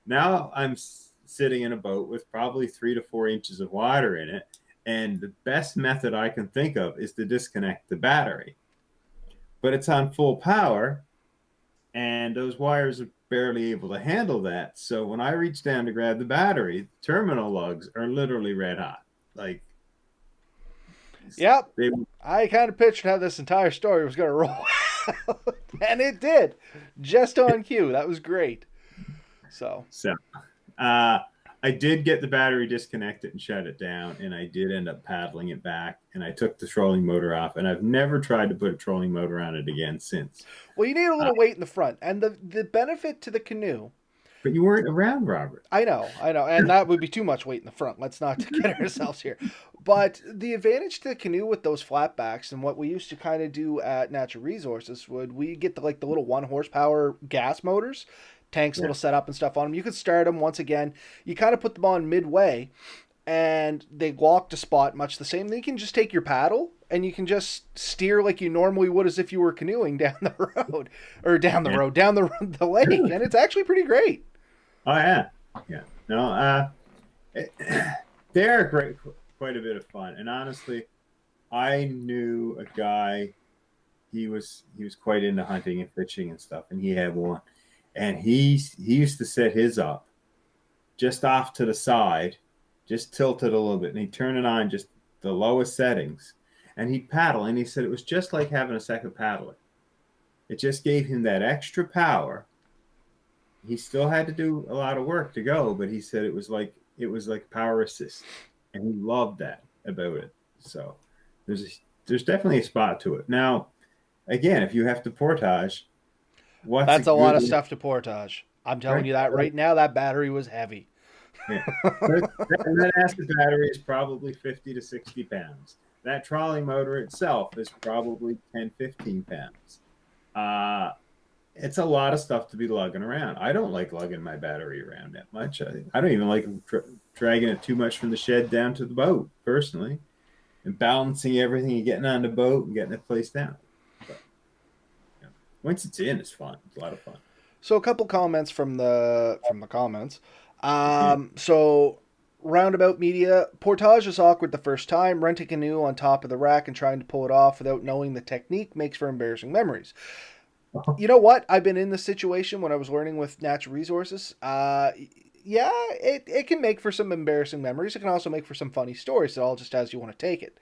now I'm sitting in a boat with probably 3 to 4 inches of water in it. And the best method I can think of is to disconnect the battery. But it's on full power, and those wires are barely able to handle that. So when I reach down to grab the battery, the terminal lugs are literally red hot. Like Yep. They I kind of pictured how this entire story was going to roll out, and it did, just on cue. That was great. So, so uh, I did get the battery disconnected and shut it down, and I did end up paddling it back, and I took the trolling motor off, and I've never tried to put a trolling motor on it again since. well, you need a Uh, little weight in the front, and the benefit to the canoe. but you weren't around, Robert. I know, and that would be too much weight in the front. Let's not get ourselves here. But the advantage to the canoe with those flatbacks and what we used to kind of do at Natural Resources would we get the little 1 horsepower gas motors, tanks, Yeah. little setup and stuff on them. You could start them once again. You kind of put them on midway, and they walk to spot much the same. Then you can just take your paddle and you can just steer like you normally would as if you were canoeing down the road or down the Yeah. road, down the lake, and it's actually pretty great. Oh yeah, yeah. No, they're great, quite a bit of fun. And honestly, I knew a guy. He was quite into hunting and fishing and stuff, and he had one, and he used to set his up just off to the side, just tilted a little bit, and he'd turn it on just the lowest settings, and he'd paddle, and he said it was just like having a second paddler. It just gave him that extra power. He still had to do a lot of work to go, but he said it was like power assist, and he loved that about it. So there's definitely a spot to it. Now, again, if you have to portage, what's a That's a lot good of stuff to portage. I'm telling right? you that right now. That battery was heavy. Yeah. That acid battery is probably 50 to 60 pounds. That trolley motor itself is probably 10, 15 pounds. It's a lot of stuff to be lugging around. I don't like lugging my battery around that much. I don't even like dragging it too much from the shed down to the boat, personally, and balancing everything and getting on the boat and getting it placed down. But once it's in, it's fun. It's a lot of fun. So a couple comments from the comments. Yeah. So Roundabout Media, portage is awkward the first time. Rent a canoe on top of the rack and trying to pull it off without knowing the technique makes for embarrassing memories. You know what? I've been in this situation when I was learning with Natural Resources. Yeah, it can make for some embarrassing memories. It can also make for some funny stories. It all just as you want to take it.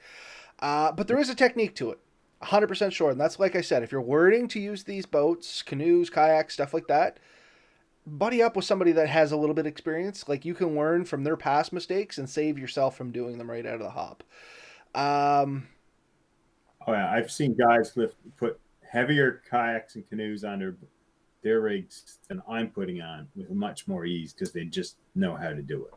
But there is a technique to it. 100% sure. And that's like I said, if you're learning to use these boats, canoes, kayaks, stuff like that, buddy up with somebody that has a little bit of experience. Like you can learn from their past mistakes and save yourself from doing them right out of the hop. Oh yeah, I've seen guys put heavier kayaks and canoes on their rigs than I'm putting on with much more ease because they just know how to do it.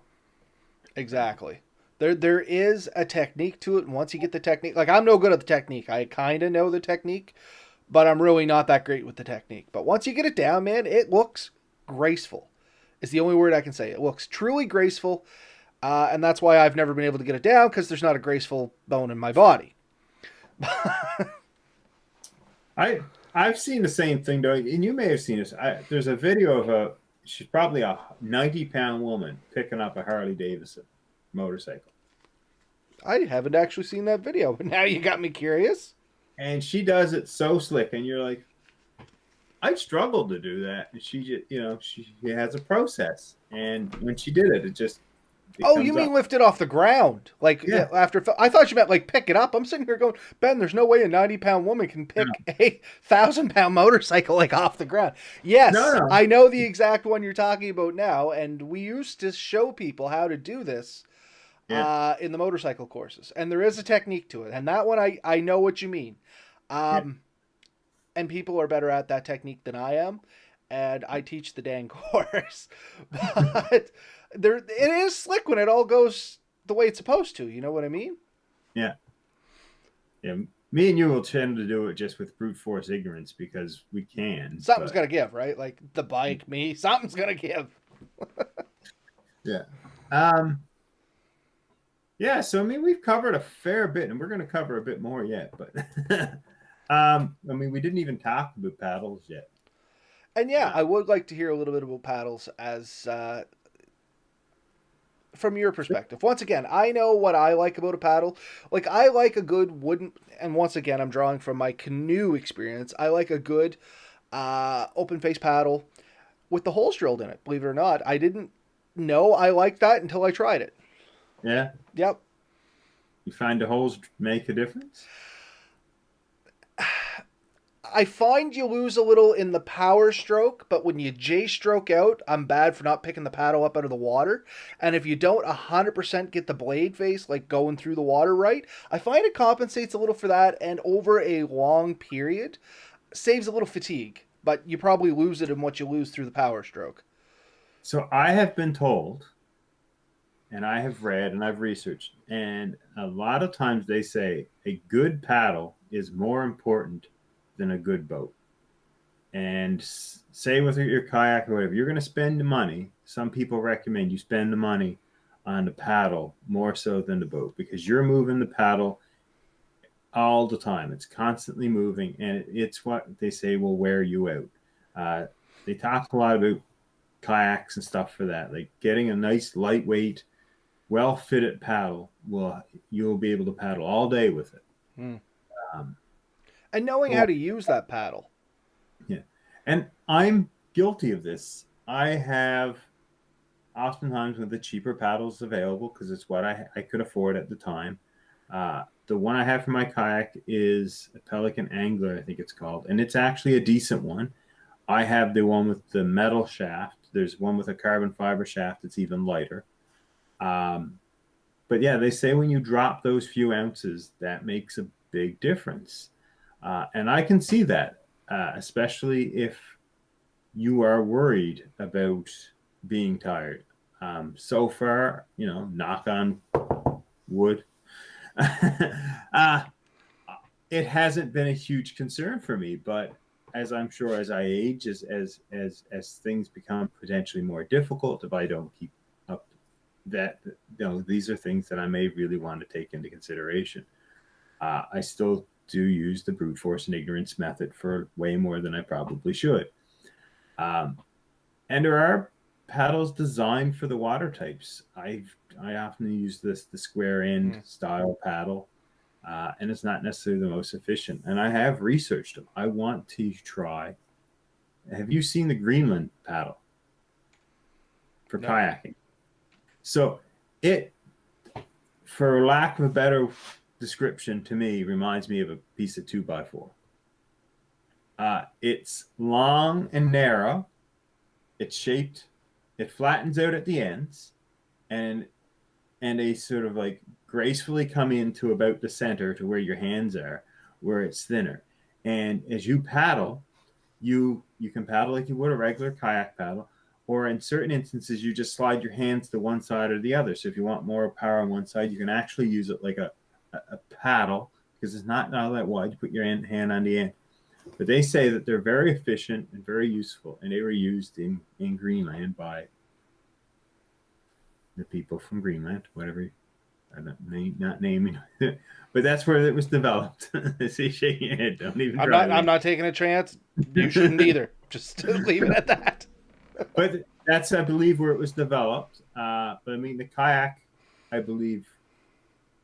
Exactly. There is a technique to it, and once you get the technique, like I'm no good at the technique. I kind of know the technique, but I'm really not that great with the technique. But once you get it down, man, it looks graceful. Is the only word I can say. It looks truly graceful, and that's why I've never been able to get it down because there's not a graceful bone in my body. I've seen the same thing though, and you may have seen this. There's a video of she's probably a 90-pound woman picking up a Harley Davidson motorcycle. I haven't actually seen that video, but now you got me curious. And she does it so slick, and you're like, I struggled to do that. And she just, she has a process. And when she did it, it Oh, comes you mean up. lift it off the ground? Like Yeah. after I thought you meant like pick it up. I'm sitting here going, Ben, there's no way a 90-pound woman can pick a 1,000-pound motorcycle like off the ground. Yes, No. I know the exact one you're talking about now, and we used to show people how to do this Yeah. in the motorcycle courses, and there is a technique to it. And that one, I know what you mean. Yeah. And people are better at that technique than I am, and I teach the dang course, but. It is slick when it all goes the way it's supposed to. You know what I mean? Yeah. Yeah. Me and you will tend to do it just with brute force ignorance because we can. Something's got to give, right? Like the bike, me, something's going to give. Yeah. Yeah. So, I mean, we've covered a fair bit, and we're going to cover a bit more yet. But, we didn't even talk about paddles yet. And yeah, I would like to hear a little bit about paddles as from your perspective. Once again, I know what I like about a paddle. Like I like a good wooden, and once again, I'm drawing from my canoe experience. I like a good open face paddle with the holes drilled in it. Believe it or not, I didn't know I liked that until I tried it. Yeah. Yep. You find the holes make a difference? I find you lose a little in the power stroke, but when you J stroke out, I'm bad for not picking the paddle up out of the water. And if you don't 100% get the blade face, like going through the water right, I find it compensates a little for that. And over a long period, saves a little fatigue. But you probably lose it in what you lose through the power stroke. So I have been told, and I have read and I've researched, and a lot of times they say a good paddle is more important than a good boat. And say with your kayak or whatever, you're going to spend the money. Some people recommend you spend the money on the paddle more so than the boat because you're moving the paddle all the time. It's constantly moving, and it's what they say will wear you out. They talk a lot about kayaks and stuff for that. Like getting a nice lightweight, well fitted paddle will you'll be able to paddle all day with it. Hmm. Um, And knowing how or to use that paddle. Yeah. And I'm guilty of this. I have oftentimes with the cheaper paddles available because it's what I could afford at the time. The one I have for my kayak is a Pelican Angler, I think it's called, and it's actually a decent one. I have the one with the metal shaft. There's one with a carbon fiber shaft that's even lighter. Um, but yeah, they say when you drop those few ounces, that makes a big difference. And I can see that, especially if you are worried about being tired. So far, knock on wood, uh, it hasn't been a huge concern for me. But as I'm sure as I age, as things become potentially more difficult, if I don't keep up, that these are things that I may really want to take into consideration. I still do use the brute force and ignorance method for way more than I probably should. Um, and there are paddles designed for the water types. I often use the square end Hmm. style paddle, and it's not necessarily the most efficient. And I have researched them. I want to try. Have you seen the Greenland paddle for No. kayaking? So it, for lack of a better description, to me reminds me of a piece of two by four. It's long and narrow. It's shaped. It flattens out at the ends, and they sort of like gracefully come into about the center to where your hands are, where it's thinner. And as you paddle, you can paddle like you would a regular kayak paddle, or in certain instances, you just slide your hands to one side or the other. So if you want more power on one side, you can actually use it like a paddle because it's not all that wide. You put your hand on the end. But they say that they're very efficient and very useful, and they were used in Greenland by the people from Greenland, whatever. I'm not naming, but that's where it was developed. See, shaking your head. Don't even I'm try not. I'm with not taking a chance. You shouldn't either. Just leave it at that. But that's, I believe, where it was developed. But I mean, the kayak, I believe,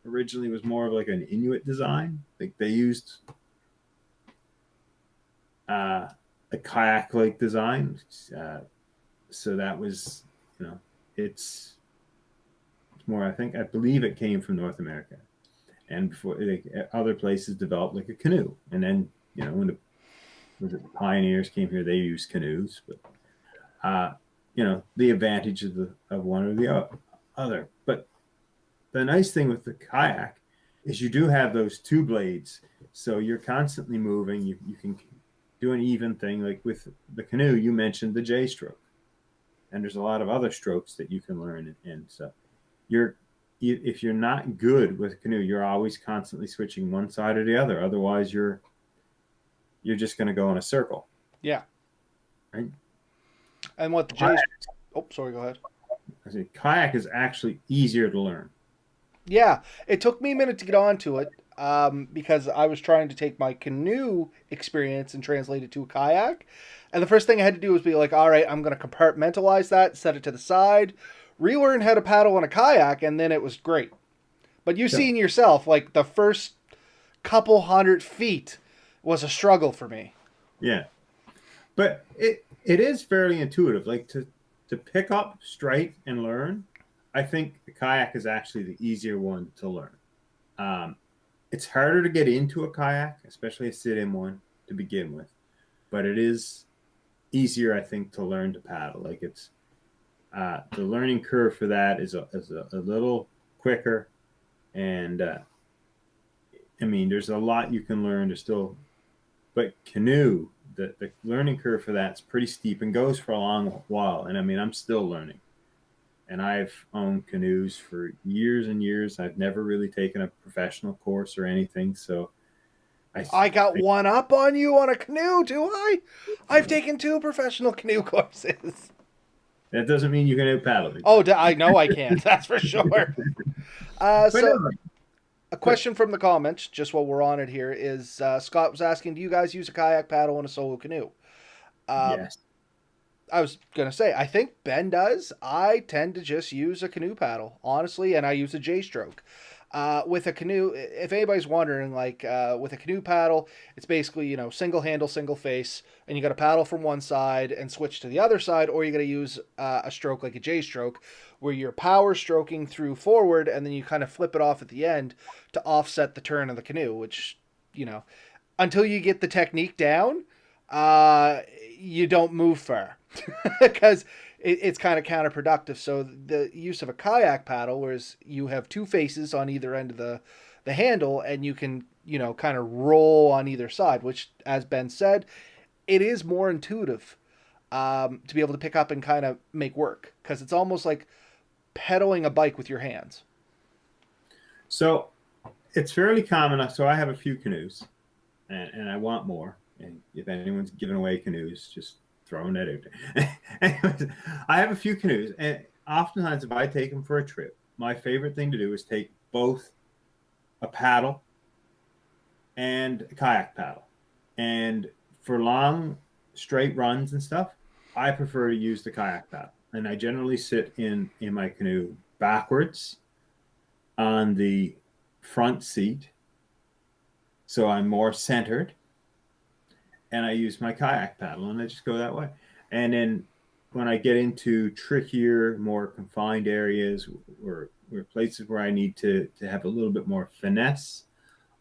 originally was more of like an Inuit design. Like they used a kayak-like design. So that was, it's more. I believe it came from North America, and before like, other places developed like a canoe, and then when the pioneers came here, they used canoes, but the advantage of one or the other. But the nice thing with the kayak is you do have those two blades, so you're constantly moving. You can do an even thing. Like with the canoe, you mentioned the J stroke, and there's a lot of other strokes that you can learn. And so you're if you're not good with a canoe, you're always constantly switching one side or the other. Otherwise, you're just going to go in a circle, Yeah. right? And what the J's? Oh, sorry. Go ahead. I say kayak is actually easier to learn. Yeah, it took me a minute to get onto it because I was trying to take my canoe experience and translate it to a kayak. And the first thing I had to do was be like, all right, I'm going to compartmentalize that, set it to the side, relearn how to paddle on a kayak, and then it was great. But you've So seen yourself, like the first couple 100 feet was a struggle for me. yeah, but it is fairly intuitive. Like to pick up straight and learn, I think the kayak is actually the easier one to learn. It's harder to get into a kayak, especially a sit-in one to begin with, but it is easier, I think, to learn to paddle. Like it's the learning curve for that is a little quicker, and I mean, there's a lot you can learn to still, but canoe, the learning curve for that's pretty steep and goes for a long while. And I mean, I'm still learning, and I've owned canoes for years and years. I've never really taken a professional course or anything, so I, I got I one up on you on a canoe, do I? I've taken 2 professional canoe courses. that doesn't mean you can out paddle me. Oh, I know I can't. That's for sure. But So no, a but question from the comments, just while we're on it here, is Scott was asking, do you guys use a kayak paddle and a solo canoe? Um, yes. I was gonna say, I think Ben does. I tend to just use a canoe paddle, honestly, and I use a J stroke. With a canoe, if anybody's wondering, like with a canoe paddle, it's basically single handle, single face, and you got to paddle from one side and switch to the other side, or you got to use a stroke like a J stroke, where you're power stroking through forward, and then you kind of flip it off at the end to offset the turn of the canoe, which you know until you get the technique down, uh, you don't move far because it's kind of counterproductive. So the use of a kayak paddle, whereas you have 2 faces on either end of the handle, and you can kind of roll on either side, which, as Ben said, it is more intuitive to be able to pick up and kind of make work because it's almost like pedaling a bike with your hands. So it's fairly common. So I have a few canoes, and I want more. And if anyone's giving away canoes, just throwing that out there. Anyways, I have a few canoes, and oftentimes if I take them for a trip, my favorite thing to do is take both a paddle and a kayak paddle. And for long straight runs and stuff, I prefer to use the kayak paddle. And I generally sit in my canoe backwards on the front seat, so I'm more centered, and I use my kayak paddle, and I just go that way. And then when I get into trickier, more confined areas or places where I need to have a little bit more finesse,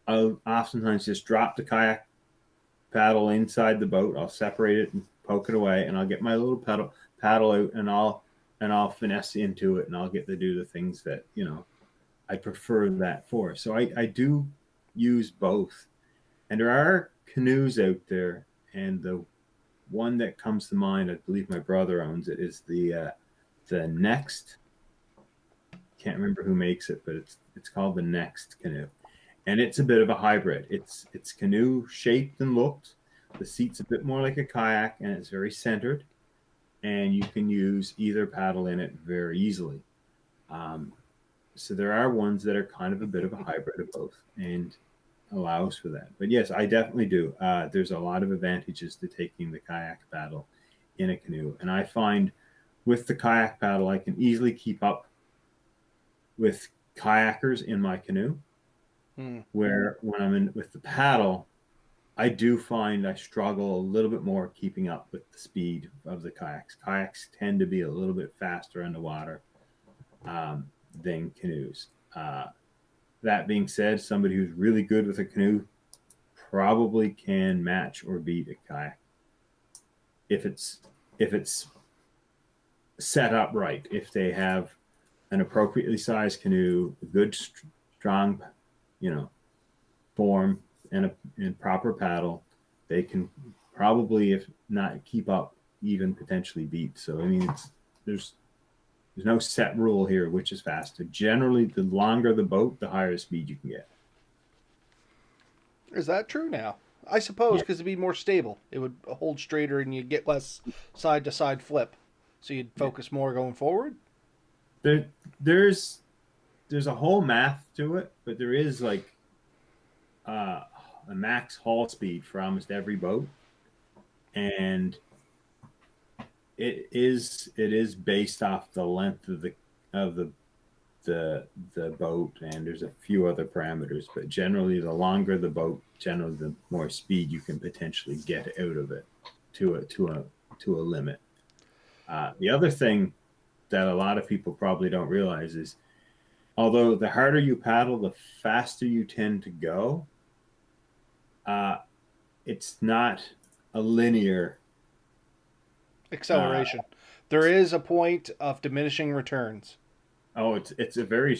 I'll oftentimes just drop the kayak paddle inside the boat. I'll separate it and poke it away, and I'll get my little paddle out, and I'll finesse into it, and I'll get to do the things that I prefer that for. So I do use both, and there are canoes out there, and the one that comes to mind, I believe my brother owns it, is the Next. Can't remember who makes it, but it's called the Next canoe, and it's a bit of a hybrid. It's canoe shaped and looked. The seat's a bit more like a kayak, and it's very centered, and you can use either paddle in it very easily. Um, so there are ones that are kind of a bit of a hybrid of both, and allows for that. But yes, I definitely do. There's a lot of advantages to taking the kayak paddle in a canoe, and I find with the kayak paddle, I can easily keep up with kayakers in my canoe. Where when I'm in with the paddle, I do find I struggle a little bit more keeping up with the speed of the kayaks. Kayaks tend to be a little bit faster underwater than canoes. That being said, somebody who's really good with a canoe probably can match or beat a kayak if it's set up right. If they have an appropriately sized canoe, a good strong, form and proper paddle, they can probably, if not keep up, even potentially beat. So I mean, there's no set rule here which is faster. Generally, the longer the boat, the higher speed you can get. Is that true now? I suppose Yeah. because it'd be more stable. It would hold straighter and you'd get less side to side flip. So you'd Yeah. focus more going forward. There, there's there's a whole math to it, but there is like uh, a max haul speed for almost every boat, and it is based off the length of the boat, and there's a few other parameters, but generally the longer the boat, generally the more speed you can potentially get out of it to a limit. The other thing that a lot of people probably don't realize is although the harder you paddle, the faster you tend to go. Uh, it's not a linear. Uh, Acceleration. There is a point of diminishing returns. oh, it's a very,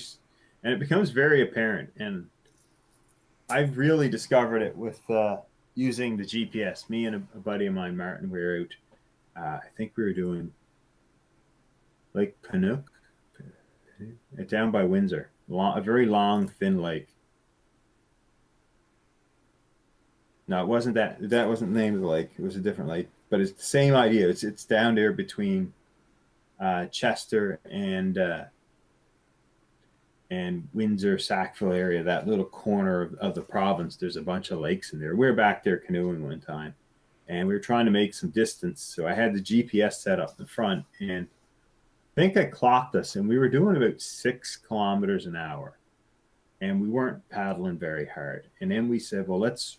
and it becomes very apparent. And I've really discovered it with using the GPS. Me and a buddy of mine, Martin, we were out. I think we were doing Lake Panook, down by Windsor. A very long, thin lake. No, it wasn't that. That wasn't the name of the lake. It was a different lake, but it's the same idea. It's down there between Chester and Windsor, Sackville area. That little corner of the province. There's a bunch of lakes in there. We were back there canoeing one time, and we were trying to make some distance. So I had the GPS set up in front, and I think I clocked us, and we were doing about 6 kilometers an hour, and we weren't paddling very hard. And then we said, well, let's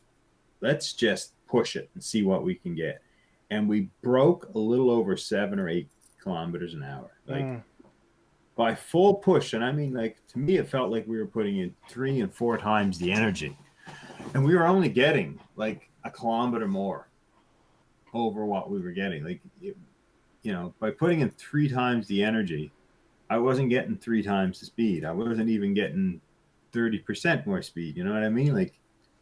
just push it and see what we can get. And we broke a little over 7 or 8 kilometers an hour, like by full push. And I mean, like, to me, it felt like we were putting in 3 and 4 times the energy, and we were only getting like a kilometer more over what we were getting. Like, by putting in 3 times the energy, I wasn't getting 3 times the speed. I wasn't even getting 30% more speed. You know what I mean? Like,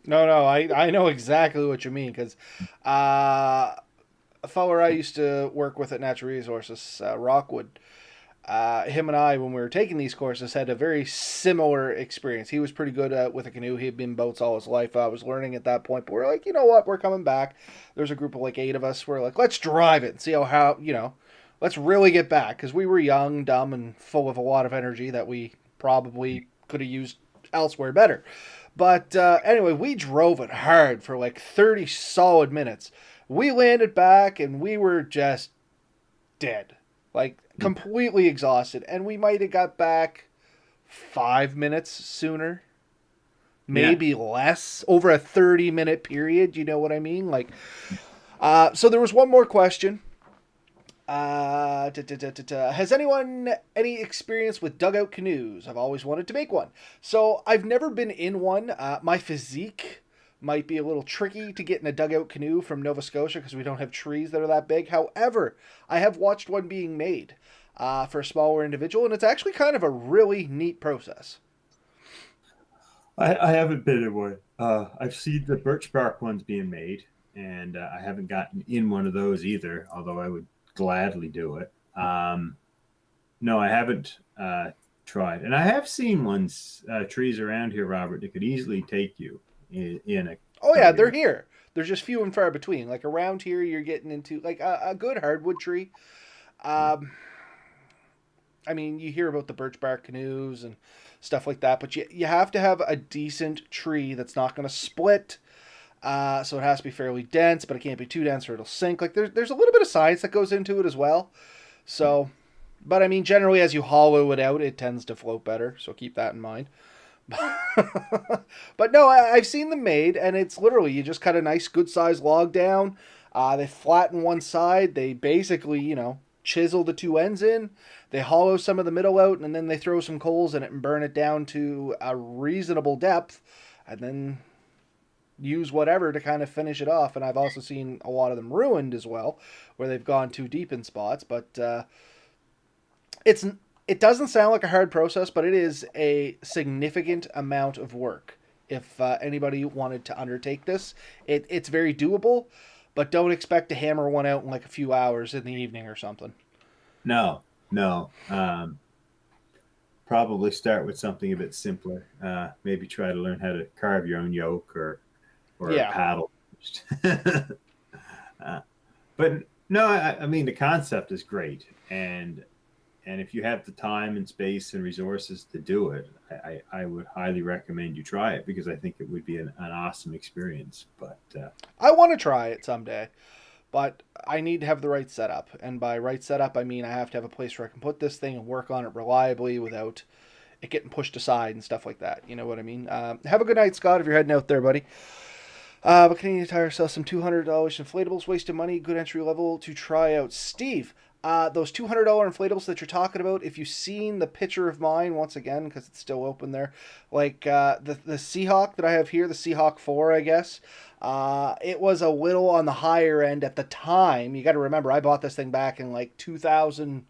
No, I know exactly what you mean because a fella I used to work with at Natural Resources, Rockwood, him and I, when we were taking these courses, had a very similar experience. He was pretty good with a canoe. He had been boats all his life. I was learning at that point, but we're like, you know what? We're coming back. There's a group of like 8 of us. We're like, let's drive it and see let's really get back because we were young, dumb, and full of a lot of energy that we probably could have used elsewhere better. But anyway, we drove it hard for like 30 solid minutes. We landed back and we were just dead. Like completely exhausted. And we might have got back 5 minutes sooner. yeah, Maybe less. Over a 30-minute period. You know what I mean? Like, so there was one more question. Has anyone any experience with dugout canoes? I've always wanted to make one. So I've never been in one. My physique might be a little tricky to get in a dugout canoe from Nova Scotia because we don't have trees that are that big. However, I have watched one being made for a smaller individual, and it's actually kind of a really neat process. I haven't been in one. I've seen the birch bark ones being made, and I haven't gotten in one of those either, although I would gladly do it. No, I haven't tried. And I have seen ones, trees around here, Robert, that could easily take you in a Oh yeah, they're dugout. here. They're just few and far between. Like around here, you're getting into like a good hardwood tree. Um, I mean, you hear about the birch bark canoes and stuff like that, but you have to have a decent tree that's not going to split. So it has to be fairly dense, but it can't be too dense or it'll sink. Like there's a little bit of science that goes into it as well. So, but I mean, generally as you hollow it out, it tends to float better. So keep that in mind. But no, I've seen them made, and it's literally you just cut a nice, good sized log down. They flatten one side. They basically, chisel the two ends in. They hollow some of the middle out, and then they throw some coals in it and burn it down to a reasonable depth, and then use whatever to kind of finish it off. And I've also seen a lot of them ruined as well, where they've gone too deep in spots. But it's it doesn't sound like a hard process, but it is a significant amount of work. If anybody wanted to undertake this, it's very doable, but don't expect to hammer one out in like a few hours in the evening or something. No, no. Probably start with something a bit simpler. Maybe try to learn how to carve your own yoke or a Yeah. paddle. But no, I mean the concept is great, and if you have the time and space and resources to do it, I would highly recommend you try it because I think it would be an awesome experience. But I want to try it someday, but I need to have the right setup. And by right setup, I mean I have to have a place where I can put this thing and work on it reliably without it getting pushed aside and stuff like that. You know what I mean? Have a good night, Scott, if you're heading out there, buddy. But Canadian Tire sells some $200 inflatables, wasted money, good entry level to try out. Steve, Those $200 inflatables that you're talking about, if you've seen the picture of mine, once again, because it's still open there, like the Seahawk that I have here, the Seahawk 4, I guess, it was a little on the higher end at the time. You got to remember, I bought this thing back in like 2000,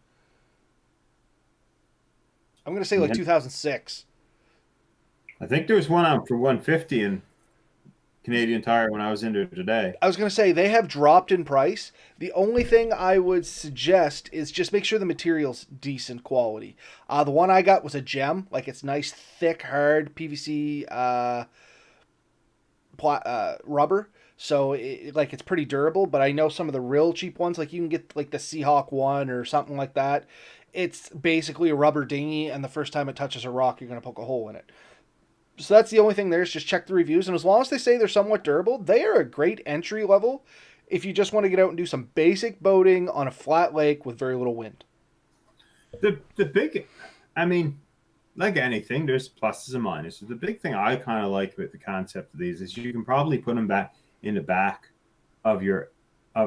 I'm going to say like Yeah. 2006. I think there was one out for 150 in Canadian Tire when I was in there today. I was going to say they have dropped in price. The only thing I would suggest is just make sure the material's decent quality. The one I got was a gem, like it's nice, thick, hard PVC rubber. So like it's pretty durable. But I know some of the real cheap ones, like you can get like the Seahawk one or something like that. It's basically a rubber dinghy, and the first time it touches a rock, you're going to poke a hole in it. So that's the only thing there is just check the reviews. And as long as they say they're somewhat durable, they are a great entry level if you just want to get out and do some basic boating on a flat lake with very little wind. The big, I mean, like anything, there's pluses and minuses. The big thing I kind of like with the concept of these is you can probably put them back in the back of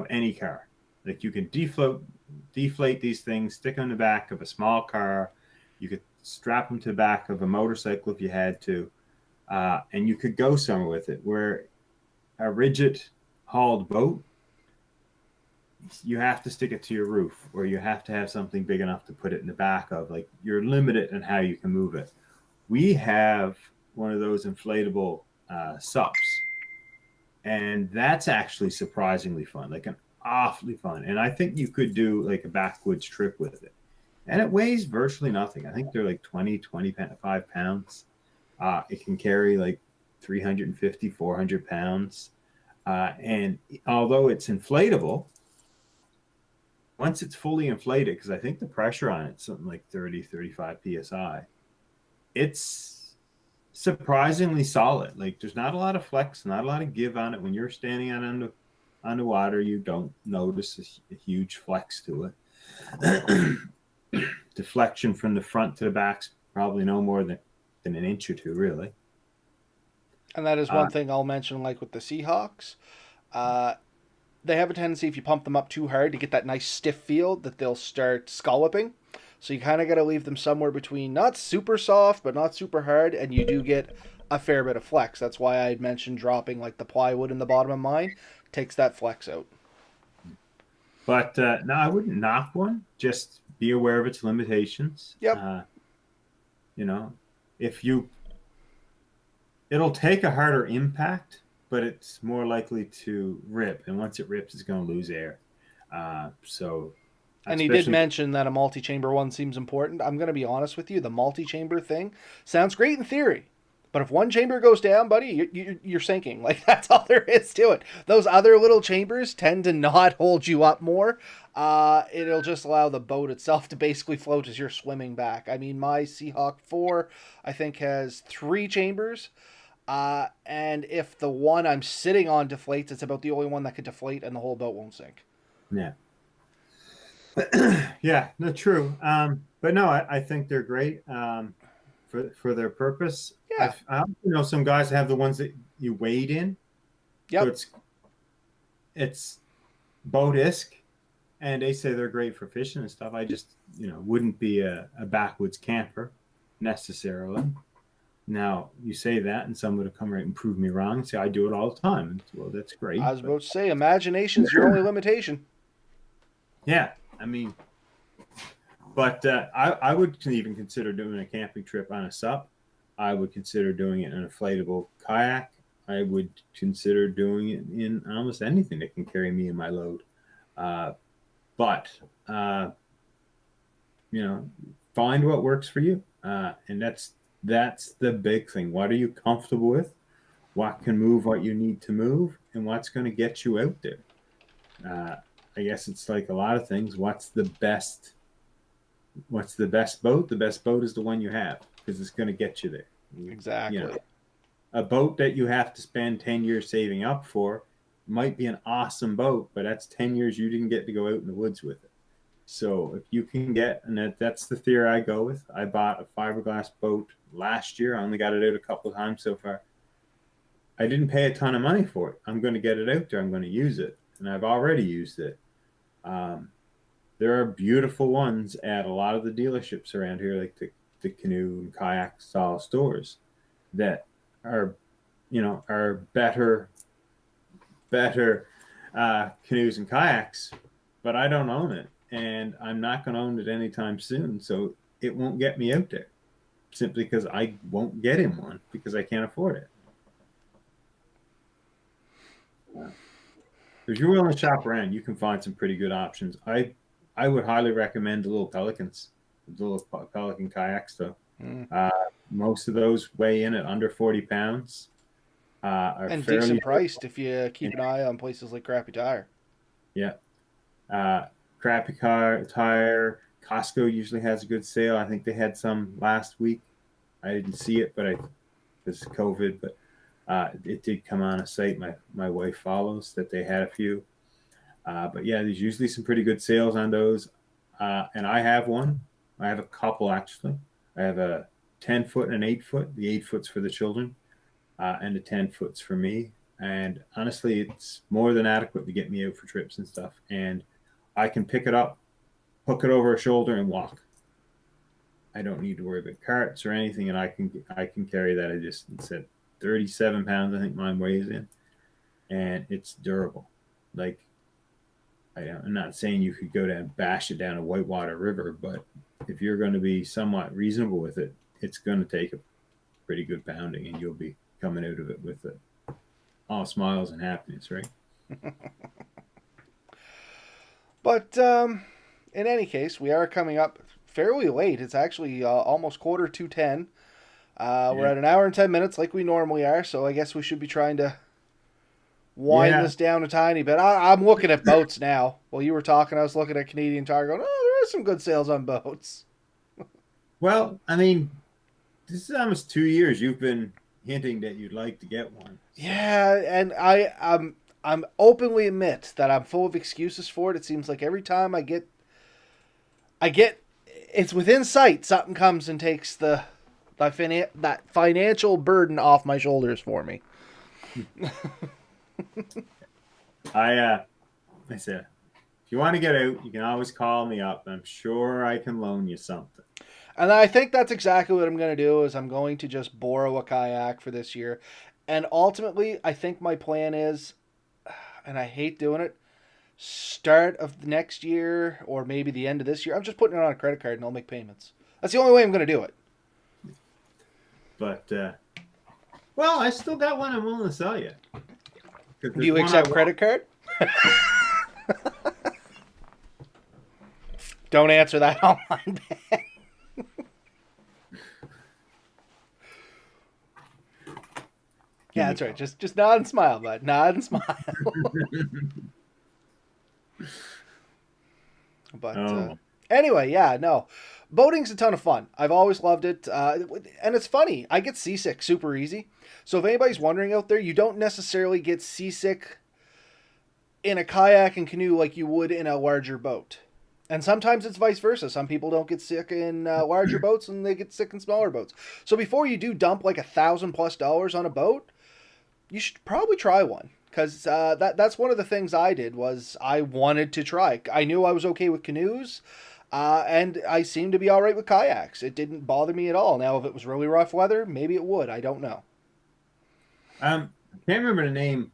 any car. Like you can deflate these things, stick them in the back of a small car. You could strap them to the back of a motorcycle if you had to, and you could go somewhere with it. Where a rigid hauled boat, you have to stick it to your roof, or you have to have something big enough to put it in the back of. Like you're limited in how you can move it. We have one of those inflatable SUPs, and that's actually surprisingly fun, like an awfully fun. And I think you could do like a backwoods trip with it. And it weighs virtually nothing. I think they're like 25 pounds. It can carry like 350, 400 pounds. And although it's inflatable, once it's fully inflated, because I think the pressure on it's something like 30, 35 psi, it's surprisingly solid. Like there's not a lot of flex, not a lot of give on it. When you're standing on the water, you don't notice a huge flex to it. Deflection from the front to the back's probably no more than an inch or two, really. And that is Uh, one thing I'll mention, like with the Seahawks. Uh, they have a tendency, if you pump them up too hard, to get that nice stiff feel that they'll start scalloping. So you kind of got to leave them somewhere between not super soft, but not super hard, and you do get a fair bit of flex. That's why I mentioned dropping like the plywood in the bottom of mine takes that flex out. but no, I wouldn't knock one. Just be aware of its limitations. Yep. You know, if you, it'll take a harder impact, but it's more likely to rip. And once it rips, it's going to lose air. So, And he did especially, mention that a multi-chamber one seems important. I'm going to be honest with you. The multi-chamber thing sounds great in theory. But if one chamber goes down, buddy, you're sinking. Like, that's all there is to it. Those other little chambers tend to not hold you up more. It'll just allow the boat itself to basically float as you're swimming back. I mean, my Seahawk 4, I think, has 3 chambers. And if the one I'm sitting on deflates, it's about the only one that could deflate and the whole boat won't sink. yeah. Yeah, no, true. But no, I think they're great for their purpose. Yeah. I also know some guys have the ones that you wade in, so Yep. it's boat-esque, and they say they're great for fishing and stuff. I just wouldn't be a backwoods camper necessarily. Now you say that, and someone would come right and prove me wrong and say I do it all the time. And, well, that's great. I was about to say, imagination's your only limitation. Yeah, I mean, but I would even consider doing a camping trip on a SUP. I would consider doing it in an inflatable kayak. I would consider doing it in almost anything that can carry me and my load. But find what works for you, and that's the big thing. What are you comfortable with? What can move what you need to move, and what's going to get you out there? I guess it's like a lot of things. What's the best boat? The best boat is the one you have because it's going to get you there. Exactly. A boat that you have to spend 10 years saving up for might be an awesome boat, but that's 10 years you didn't get to go out in the woods with it. So if you can get, and that's the theory I go with. I bought a fiberglass boat last year. I only got it out a couple of times so far. I didn't pay a ton of money for it. I'm going to get it out there. I'm going to use it. And I've already used it. there are beautiful ones at a lot of the dealerships around here, like the canoe and kayak style stores that are, are better canoes and kayaks, but I don't own it, and I'm not going to own it anytime soon. So it won't get me out there simply because I won't get in one because I can't afford it. If you're willing to shop around, you can find some pretty good options. I would highly recommend the little Pelicans, the little Pelican kayaks, though. Mm. Uh, Most of those weigh in at under 40 pounds. Are And fairly decent priced if you keep and, an eye on places like Crappy Tire. yeah. Uh, Crappy car tire. Costco usually has a good sale. I think they had some last week. I didn't see it, but because of COVID, but it did come on a site my wife follows that they had a few. But yeah, there's usually some pretty good sales on those. And I have one. I have a couple actually. I have a 10 foot and an 8 foot. The 8 foot's for the children, and the 10 foot's for me. And honestly, it's more than adequate to get me out for trips and stuff. And I can pick it up, hook it over a shoulder, and walk. I don't need to worry about carts or anything, and I can carry that. I just said 37 pounds. I think mine weighs in, and it's durable. Like I'm not saying you could go down and bash it down a whitewater river, but if you're going to be somewhat reasonable with it, it's going to take a pretty good pounding, and you'll be coming out of it with it all smiles and happiness, right? But in any case, we are coming up fairly late. It's actually almost 10:45. We're Yeah, at an hour and 10 minutes like we normally are, so I guess we should be trying to wind yeah. this down a tiny bit. I'm looking at boats now. While you were talking, I was looking at Canadian Tire going, oh, there are some good sales on boats. Well, I mean, this is almost 2 years you've been hinting that you'd like to get one. So Yeah, and I'm openly admit that I'm full of excuses for it. It seems like every time I get it's within sight, something comes and takes that financial burden off my shoulders for me. I said, if you want to get out, you can always call me up. I'm sure I can loan you something. And I think that's exactly what I'm going to do is I'm going to just borrow a kayak for this year. And ultimately, I think my plan is, and I hate doing it, start of the next year or maybe the end of this year, I'm just putting it on a credit card and I'll make payments. That's the only way I'm going to do it. But well, I still got one I'm willing to sell you. Do you accept credit card? Don't answer that online. Yeah, that's right. Just nod and smile, bud. Nod and smile. But Oh, anyway, yeah, no. Boating's a ton of fun. I've always loved it. And it's funny. I get seasick super easy. So if anybody's wondering out there, you don't necessarily get seasick in a kayak and canoe like you would in a larger boat. And sometimes it's vice versa. Some people don't get sick in larger boats and they get sick in smaller boats. So before you do dump like $1,000+ on a boat, you should probably try one. Because that's one of the things I did was I wanted to try. I knew I was okay with canoes, and I seemed to be all right with kayaks. It didn't bother me at all. Now, if it was really rough weather, maybe it would. I don't know. I can't remember the name.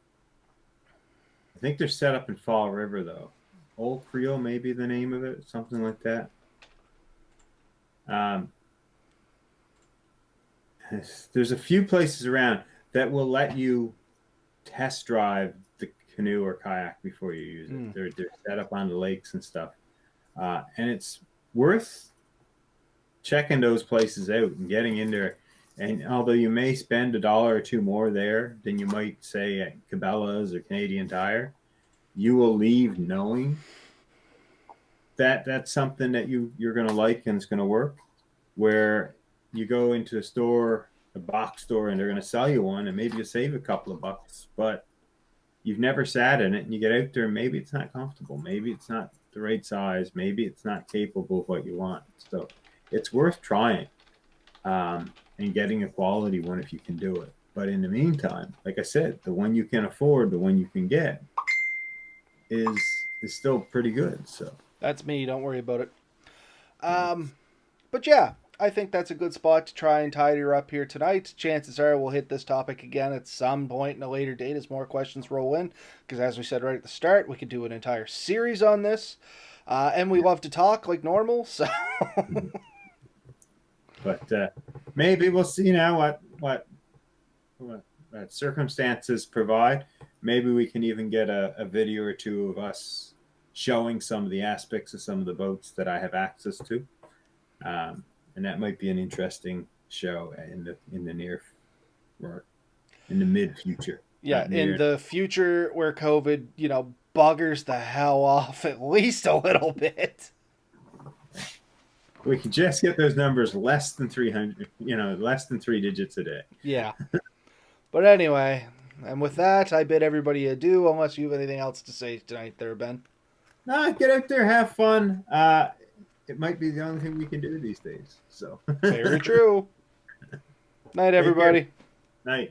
I think they're set up in Fall River though. Old Creole, maybe the name of it, something like that. Um, there's a few places around that will let you test drive the canoe or kayak before you use it. Mm. They're set up on the lakes and stuff, and it's worth checking those places out and getting in there. And although you may spend $1 or two more there than you might say at Cabela's or Canadian Tire, you will leave knowing that that's something that you're going to like and it's going to work. Where you go into a store, a box store, and they're going to sell you one, and maybe you save a couple of bucks, but you've never sat in it, and you get out there, and maybe it's not comfortable, maybe it's not the right size, maybe it's not capable of what you want. So it's worth trying, and getting a quality one if you can do it. But in the meantime, like I said, the one you can afford, the one you can get, is still pretty good. So That's me. Don't worry about it. But yeah, I think that's a good spot to try and tidy her up here tonight. Chances are we'll hit this topic again at some point in a later date as more questions roll in. Because as we said right at the start, we could do an entire series on this. And we love to talk like normal, so. But maybe we'll see now what circumstances provide. Maybe we can even get a video or two of us showing some of the aspects of some of the boats that I have access to, and that might be an interesting show in the near or in the mid future. Yeah, in the future where COVID, buggers the hell off at least a little bit. We can just get those numbers less than 300, less than 3 digits a day. Yeah. But anyway, and with that, I bid everybody adieu, unless you have anything else to say tonight there, Ben. No, get out there, have fun. It might be the only thing we can do these days. So very true. Night, everybody. Night.